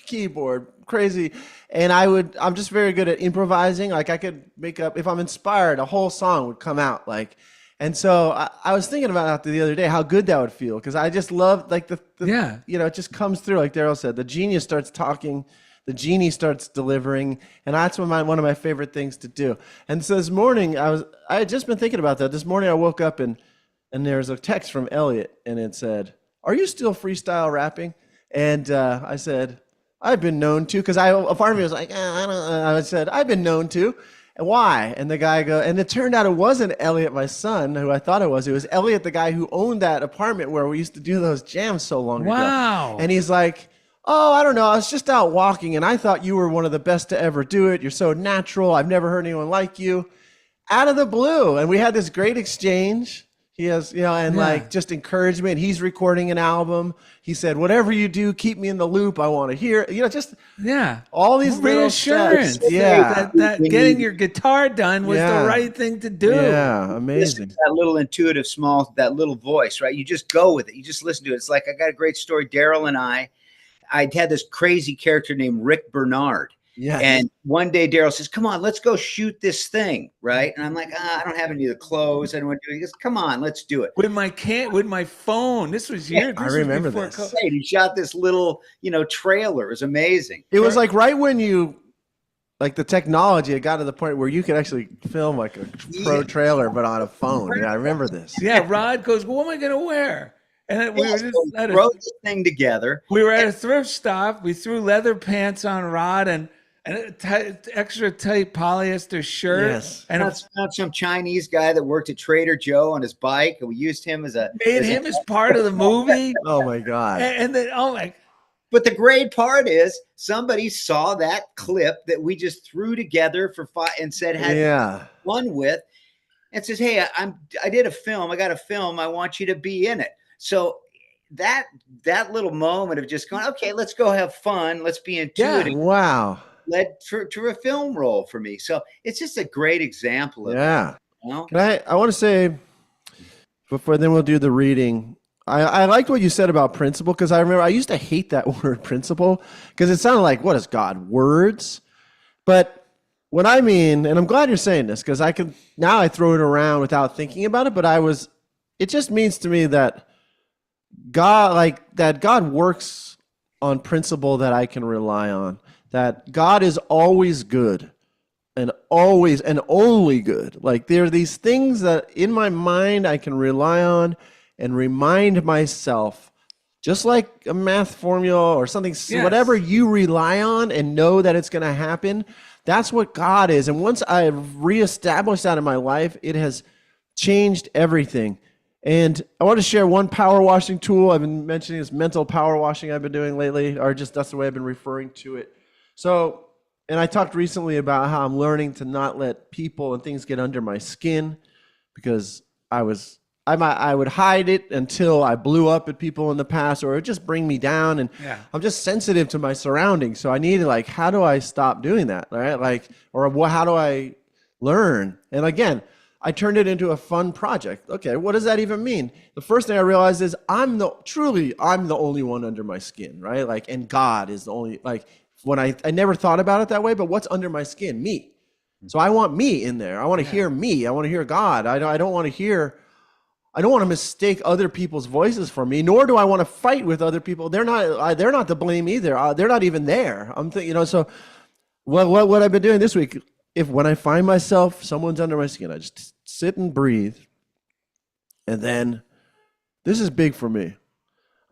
keyboard, crazy. And I'm just very good at improvising. Like I could make up, if I'm inspired, a whole song would come out like. And so I was thinking about that the other day, how good that would feel. Because I just love like it just comes through, like Darrell said, the genius starts talking, the genie starts delivering, and that's one of my favorite things to do. And so this morning, I had just been thinking about that. This morning I woke up and there's a text from Elliot, and it said, "Are you still freestyle rapping?" And I said, "I've been known to," because a part of me was like, I don't know. I said, "I've been known to." And why? And the guy and it turned out it wasn't Elliot, my son, who I thought it was. It was Elliot, the guy who owned that apartment where we used to do those jams so long ago. Wow. And he's like, "Oh, I don't know. I was just out walking and I thought you were one of the best to ever do it. You're so natural. I've never heard anyone like you." Out of the blue. And we had this great exchange. He has, like just encouragement. He's recording an album. He said, "Whatever you do, keep me in the loop. I want to hear," just all these reassurance. little steps. That getting your guitar done was the right thing to do. Yeah, amazing. That little intuitive, that little voice, right? You just go with it. You just listen to it. It's like, I got a great story. Darrell and I had this crazy character named Rick Bernard. Yeah. And one day Darrell says, "Come on, let's go shoot this thing." Right. And I'm like, I don't have any of the clothes. I don't want to do it. He goes, "Come on, let's do it." With my phone. This was years. I remember this. He shot this little, trailer. It was amazing. It was like right when the technology, it got to the point where you could actually film like a pro trailer, but on a phone. Yeah, I remember this. Yeah, Rod goes, "Well, what am I going to wear?" And we were just wrote this thing together. We were at a thrift stop. We threw leather pants on Rod and a extra tight polyester shirt. Yes. And found some Chinese guy that worked at Trader Joe on his bike, and we used him as part of the movie. Oh my God. And then But the great part is somebody saw that clip that we just threw together for and said had fun with, and says, "Hey, I did a film. I got a film. I want you to be in it." So that little moment of just going, "Okay, let's go have fun. Let's be intuitive." Wow. led to a film role for me. So it's just a great example of Yeah. that. You know? Can I want to say before then we'll do the reading. I liked what you said about principle because I remember I used to hate that word principle because it sounded like, what is God? Words? But what I mean, and I'm glad you're saying this because now I throw it around without thinking about it, but it just means to me that God works on principle that I can rely on, that God is always good and always and only good. Like there are these things that in my mind I can rely on and remind myself, just like a math formula or something, Yes. whatever you rely on and know that it's going to happen, that's what God is. And once I've reestablished that in my life, it has changed everything. And I want to share one power washing tool. I've been mentioning this mental power washing I've been doing lately, or just that's the way I've been referring to it. So, and I talked recently about how I'm learning to not let people and things get under my skin because I would hide it until I blew up at people in the past, or it would just bring me down. And Yeah. I'm just sensitive to my surroundings. So I needed how do I stop doing that? Right? How do I learn? And again, I turned it into a fun project. Okay, what does that even mean? The first thing I realized is I'm the only one under my skin, right? And God is the only, when I never thought about it that way, but what's under my skin? Me. So I want me in there. I want to hear me. I want to hear God. I don't want to mistake other people's voices for me, nor do I want to fight with other people. They're not to blame either. They're not even there. I'm thinking, so what I've been doing this week, when I find myself, someone's under my skin, I just sit and breathe. And then this is big for me.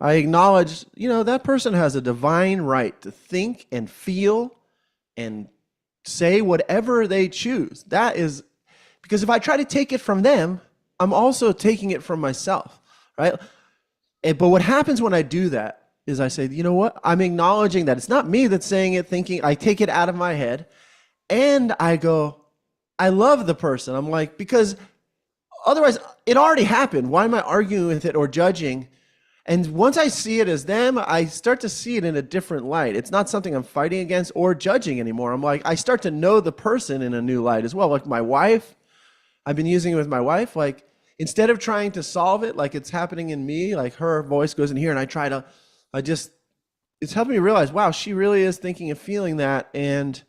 I acknowledge, that person has a divine right to think and feel and say whatever they choose. That is because if I try to take it from them, I'm also taking it from myself, right? But what happens when I do that is I say, you know what? I'm acknowledging that it's not me that's saying it, thinking. I take it out of my head and I go, I love the person. I'm like, because otherwise it already happened. Why am I arguing with it or judging? And once I see it as them, I start to see it in a different light. It's not something I'm fighting against or judging anymore. I start to know the person in a new light as well. Like my wife, I've been using it with my wife. Instead of trying to solve it, like it's happening in me, like her voice goes in here and it's helping me realize, wow, she really is thinking and feeling that. And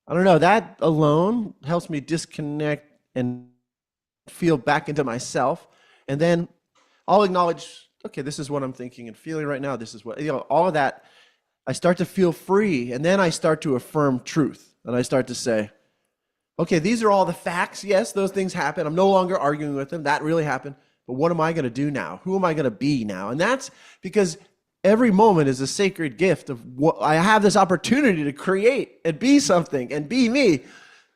I don't know, that alone helps me disconnect and feel back into myself. And then I'll acknowledge, okay, this is what I'm thinking and feeling right now. This is what, all of that. I start to feel free. And then I start to affirm truth. And I start to say, okay, these are all the facts. Yes, those things happen. I'm no longer arguing with them. That really happened. But what am I going to do now? Who am I going to be now? And that's because every moment is a sacred gift of what I have this opportunity to create and be something and be me.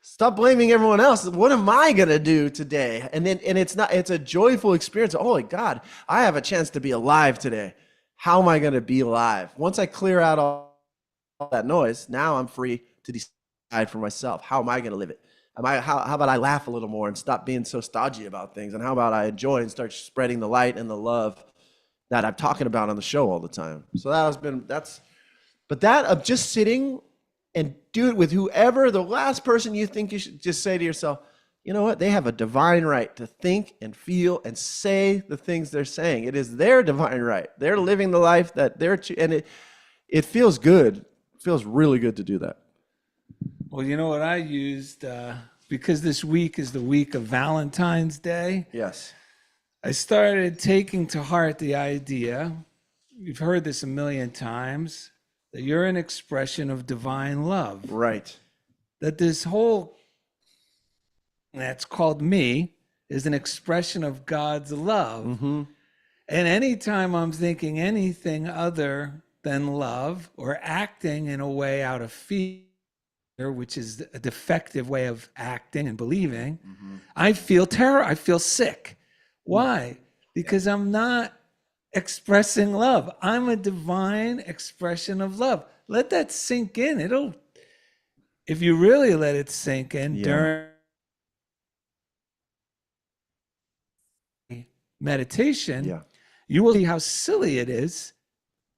Stop blaming everyone else. What am I going to do today? And it's a joyful experience. Oh my God, I have a chance to be alive today. How am I going to be alive? Once I clear out all that noise, now I'm free to decide for myself. How am I going to live it? How about I laugh a little more and stop being so stodgy about things? And how about I enjoy and start spreading the light and the love that I'm talking about on the show all the time? So but that of just sitting and do it with whoever, the last person you think you should just say to yourself, you know what? They have a divine right to think and feel and say the things they're saying. It is their divine right. They're living the life that and it feels good. It feels really good to do that. Well, you know what I used, because this week is the week of Valentine's Day. Yes. I started taking to heart the idea, you've heard this a million times, that you're an expression of divine love. Right. That this whole, that's called me, is an expression of God's love. Mm-hmm. And anytime I'm thinking anything other than love or acting in a way out of fear, which is a defective way of acting and believing, I feel terror. I feel sick. Why? Because I'm not expressing love. I'm a divine expression of love. Let that sink in. If you really let it sink in during meditation, you will see how silly it is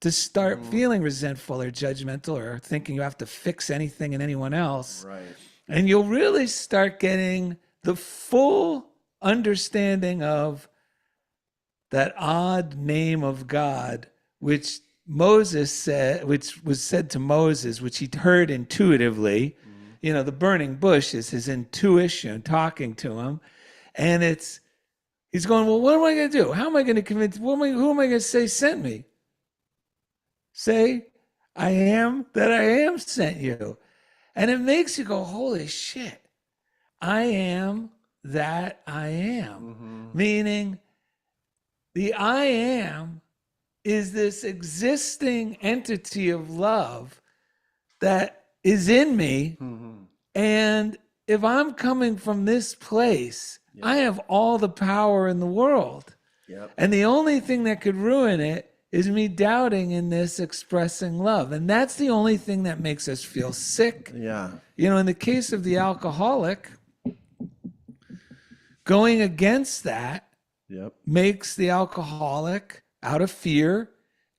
to start feeling resentful or judgmental or thinking you have to fix anything in anyone else. Right. And you'll really start getting the full understanding of that odd name of God, which Moses said, which was said to Moses, which he heard intuitively. You know, the burning bush is his intuition talking to him. And he's going, well, what am I going to do? How am I going to convince, who am I going to say sent me? Say, I am that I am sent you. And it makes you go, holy shit, I am that I am. Meaning the I am is this existing entity of love that is in me. And if I'm coming from this place, I have all the power in the world. And the only thing that could ruin it is me doubting in this expressing love. And that's the only thing that makes us feel sick. Yeah. You know, in the case of the alcoholic, going against that makes the alcoholic, out of fear,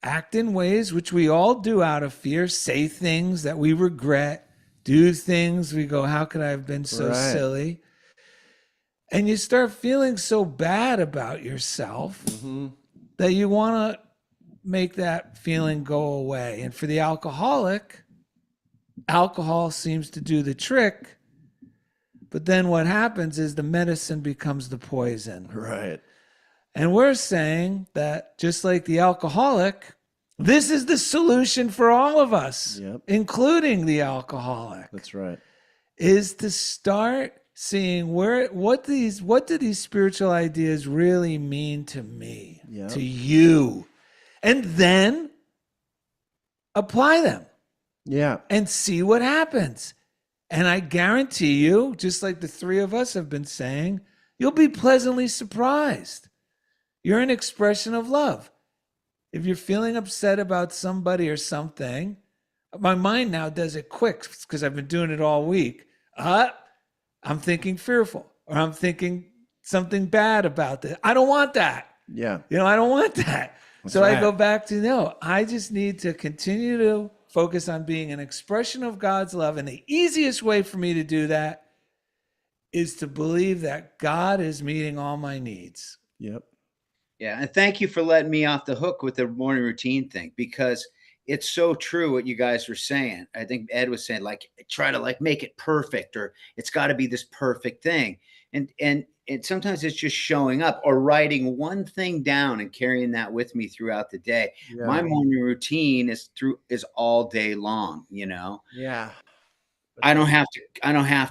act in ways which we all do out of fear, say things that we regret, do things we go, how could I have been so silly? And you start feeling so bad about yourself that you want to make that feeling go away. And for the alcoholic, alcohol seems to do the trick. But then what happens is the medicine becomes the poison. Right. And we're saying that just like the alcoholic, this is the solution for all of us, including the alcoholic. That's right. Is to start seeing what do these spiritual ideas really mean to me, to you, and then apply them. Yeah. And see what happens. And I guarantee you, just like the three of us have been saying, you'll be pleasantly surprised. You're an expression of love. If you're feeling upset about somebody or something, my mind now does it quick because I've been doing it all week. I'm thinking fearful, or I'm thinking something bad about this. I don't want that. Yeah. You know, I don't want that. That's so right. I go back to, no, I just need to continue to focus on being an expression of God's love. And the easiest way for me to do that is to believe that God is meeting all my needs. Yep. Yeah. And thank you for letting me off the hook with the morning routine thing, because it's so true what you guys were saying. I think Ed was saying, like, try to like make it perfect, or it's got to be this perfect thing. And sometimes it's just showing up or writing one thing down and carrying that with me throughout the day. Yeah. My morning routine is all day long, you know? Yeah. I don't have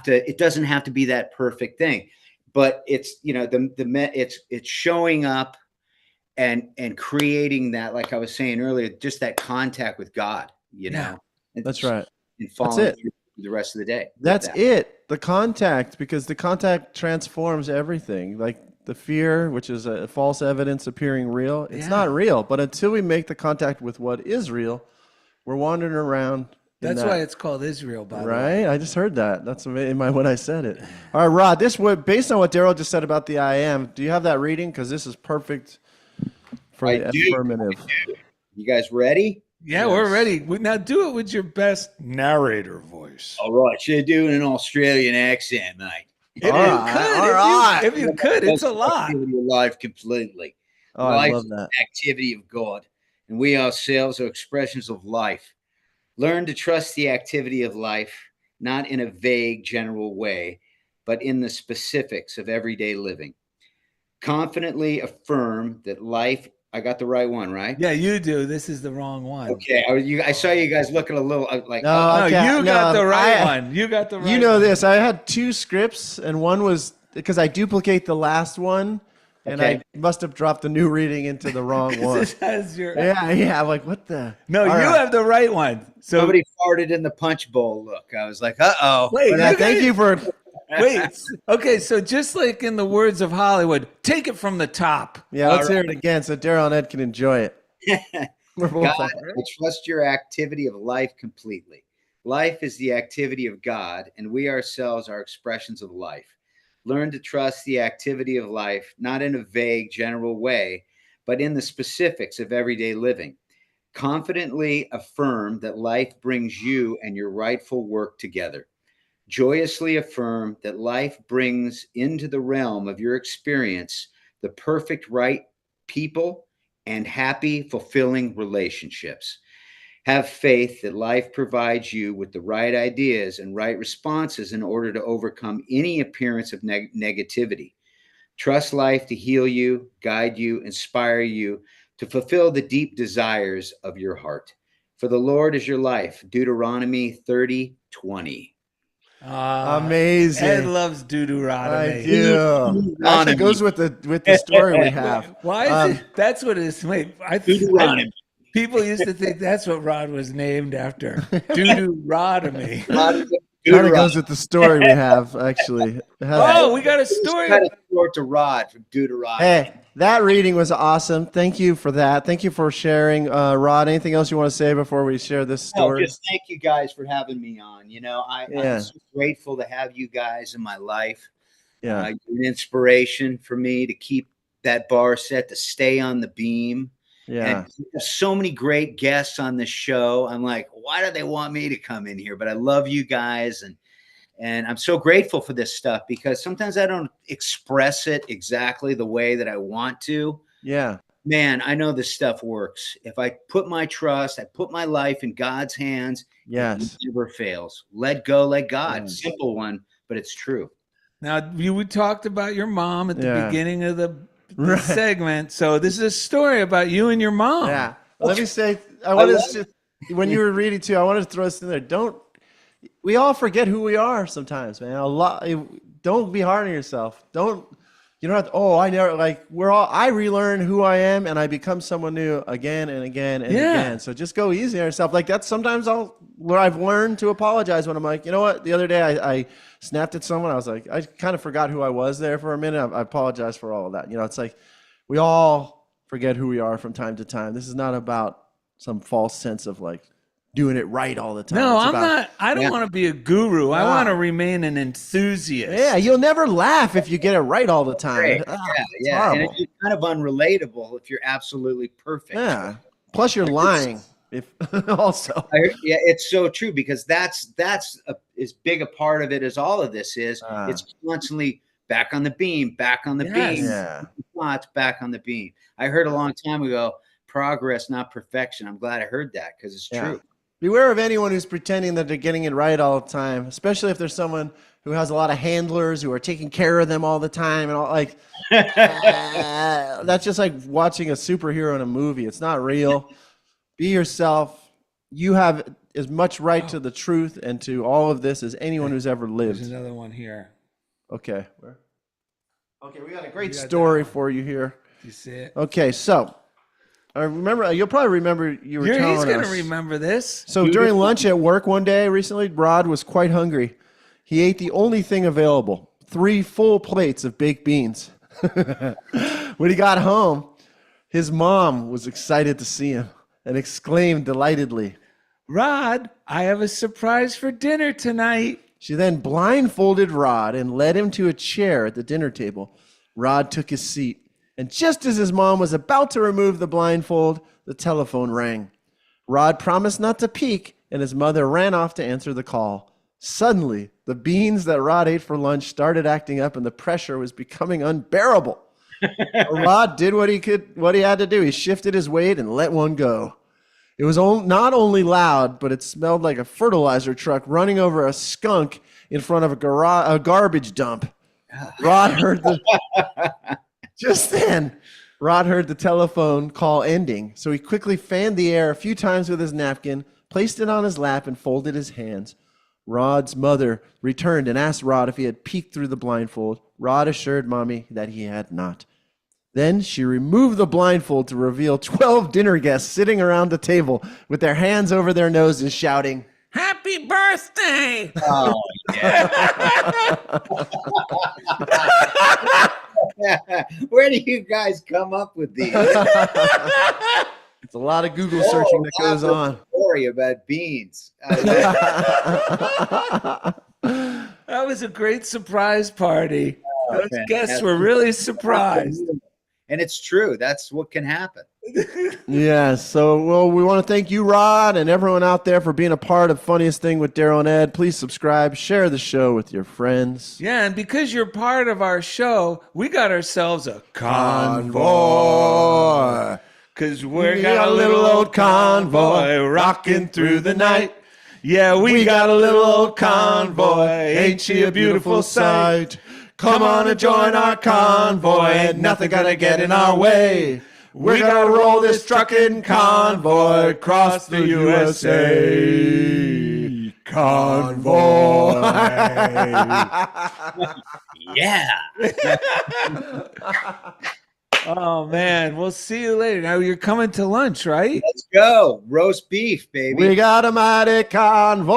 to, it doesn't have to be that perfect thing, but it's, you know, it's showing up and creating that, like I was saying earlier, just that contact with God, you know? That's right. And following through the rest of the day. That's it. The contact, because the contact transforms everything. Like the fear, which is a false evidence appearing real. It's not real, but until we make the contact with what is real, we're wandering around. That's why it's called Israel, by the way. Right? I just heard that. That's in my when I said it. All right, Rod, based on what Darrell just said about the I am, do you have that reading? Because this is perfect for the affirmative. You guys ready? Yeah, we're ready. Now do it with your best narrator voice. All right. Should I do an Australian accent, mate? If you could, it's a lot. Activity of life completely. Oh, life I love that. Activity of God. And we ourselves are expressions of life. Learn to trust the activity of life, not in a vague general way, but in the specifics of everyday living. Confidently affirm that life, I got the right one, right? Yeah, you do. This is the wrong one. Okay. I saw you guys looking a little like, no, you got the right one. You got the right one. You know this. I had two scripts, and one was because I duplicate the last one, and I must have dropped the new reading into the wrong one. This has your... Yeah. I'm like, what the? No, you have the right one. So somebody farted in the punch bowl. Look, I was like, uh-oh. Wait, thank you for... Wait. Okay, so just like in the words of Hollywood, take it from the top. Yeah, let's hear it again so Darrell and Ed can enjoy it. God, I trust your activity of life completely. Life is the activity of God, and we ourselves are expressions of life. Learn to trust the activity of life, not in a vague, general way, but in the specifics of everyday living. Confidently affirm that life brings you and your rightful work together. Joyously affirm that life brings into the realm of your experience the perfect right people and happy, fulfilling relationships. Have faith that life provides you with the right ideas and right responses in order to overcome any appearance of negativity. Trust life to heal you, guide you, inspire you to fulfill the deep desires of your heart. For the Lord is your life. Deuteronomy 30:20. Ed Amazing. loves I Deuteronomy. do. Actually goes with the story we have. Why is it? That's what it is. Wait, Deuteronomy. people used to think that's what Rod was named after. Deuteronomy. Kind of goes with the story we have, actually. It has- Oh, we got a story. Got a short to Rod from Deuteronomy. Hey, that reading was awesome. Thank you for that. Thank you for sharing. Rod, anything else you want to say before we share this No, story? just thank you guys for having me on. Yeah. I'm so grateful to have you guys in my life. Yeah. You're an inspiration for me to keep that bar set, to stay on the beam. Yeah. And there's so many great guests on this show. I'm like, why do they want me to come in here? But I love you guys, and I'm so grateful for this stuff because sometimes I don't express it exactly the way that I want to. Yeah. Man, I know this stuff works. If I put my trust, I put my life in God's hands, Yes. it never fails. Let go, let God. Yes. Simple one, but it's true. Now, we talked about your mom at the Yeah. beginning of the Right. segment. So this is a story about you and your mom. Yeah. Let me say, when you were reading too, I wanted to throw this in there. We all forget who we are sometimes, man. Don't be hard on yourself. You don't have to, I relearn who I am and I become someone new again and again and again. So just go easy on yourself. Like that's sometimes I've learned to apologize when I'm like, you know what? The other day I snapped at someone. I was like, I kind of forgot who I was there for a minute. I apologize for all of that. It's like we all forget who we are from time to time. This is not about some false sense of like doing it right all the time. No, I'm not. I don't want to be a guru. I want to remain an enthusiast. Yeah, you'll never laugh if you get it right all the time. Great. It's And horrible. it's kind of unrelatable if you're absolutely perfect. Yeah. Plus, you're lying. If also. It's so true because that's as big a part of it as all of this is. It's constantly back on the beam, back on the beam. Yeah. It's back on the beam. I heard a long time ago, progress, not perfection. I'm glad I heard that because it's true. Beware of anyone who's pretending that they're getting it right all the time, especially if there's someone who has a lot of handlers who are taking care of them all the time and all like that's just like watching a superhero in a movie. It's not real. Be yourself. You have as much right to the truth and to all of this as anyone who's ever lived. There's another one here. Okay. Okay, we got a great story for you here. Do you see it? Okay, so I remember. You'll probably remember you were telling us. He's going to remember this. So during lunch at work one day recently, Rod was quite hungry. He ate the only thing available, 3 full plates of baked beans. When he got home, his mom was excited to see him and exclaimed delightedly, Rod, I have a surprise for dinner tonight. She then blindfolded Rod and led him to a chair at the dinner table. Rod took his seat. And just as his mom was about to remove the blindfold, the telephone rang. Rod promised not to peek, and his mother ran off to answer the call. Suddenly, the beans that Rod ate for lunch started acting up, and the pressure was becoming unbearable. Rod did what he had to do. He shifted his weight and let one go. It was not only loud, but it smelled like a fertilizer truck running over a skunk in front of a garbage dump. Rod heard Just then, Rod heard the telephone call ending, so he quickly fanned the air a few times with his napkin, placed it on his lap, and folded his hands. Rod's mother returned and asked Rod if he had peeked through the blindfold. Rod assured Mommy that he had not. Then she removed the blindfold to reveal 12 dinner guests sitting around the table with their hands over their noses shouting, Happy birthday! Oh, yeah. Where do you guys come up with these? It's a lot of Google searching that goes on. Story about beans. That was a great surprise party. Those guests were really surprised. And it's true. That's what can happen. Yes. So, well, we want to thank you, Rod, and everyone out there for being a part of Funniest Thing with Darrell and Ed. Please subscribe, share the show with your friends. Yeah, and because you're part of our show, we got ourselves a Convoy. Because we got a little old convoy rocking through the night. Yeah, we got a little old convoy. Ain't she a beautiful sight? Come on and join our convoy. Ain't nothing gonna get in our way. We're gonna roll this trucking convoy across the USA. Convoy. Yeah. Oh, man. We'll see you later. Now, you're coming to lunch, right? Let's go. Roast beef, baby. We got a mighty convoy.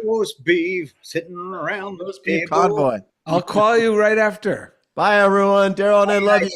Roast beef sitting around the Roast beef table. convoy. I'll call you right after. Bye, everyone. Darrell and Ed love you.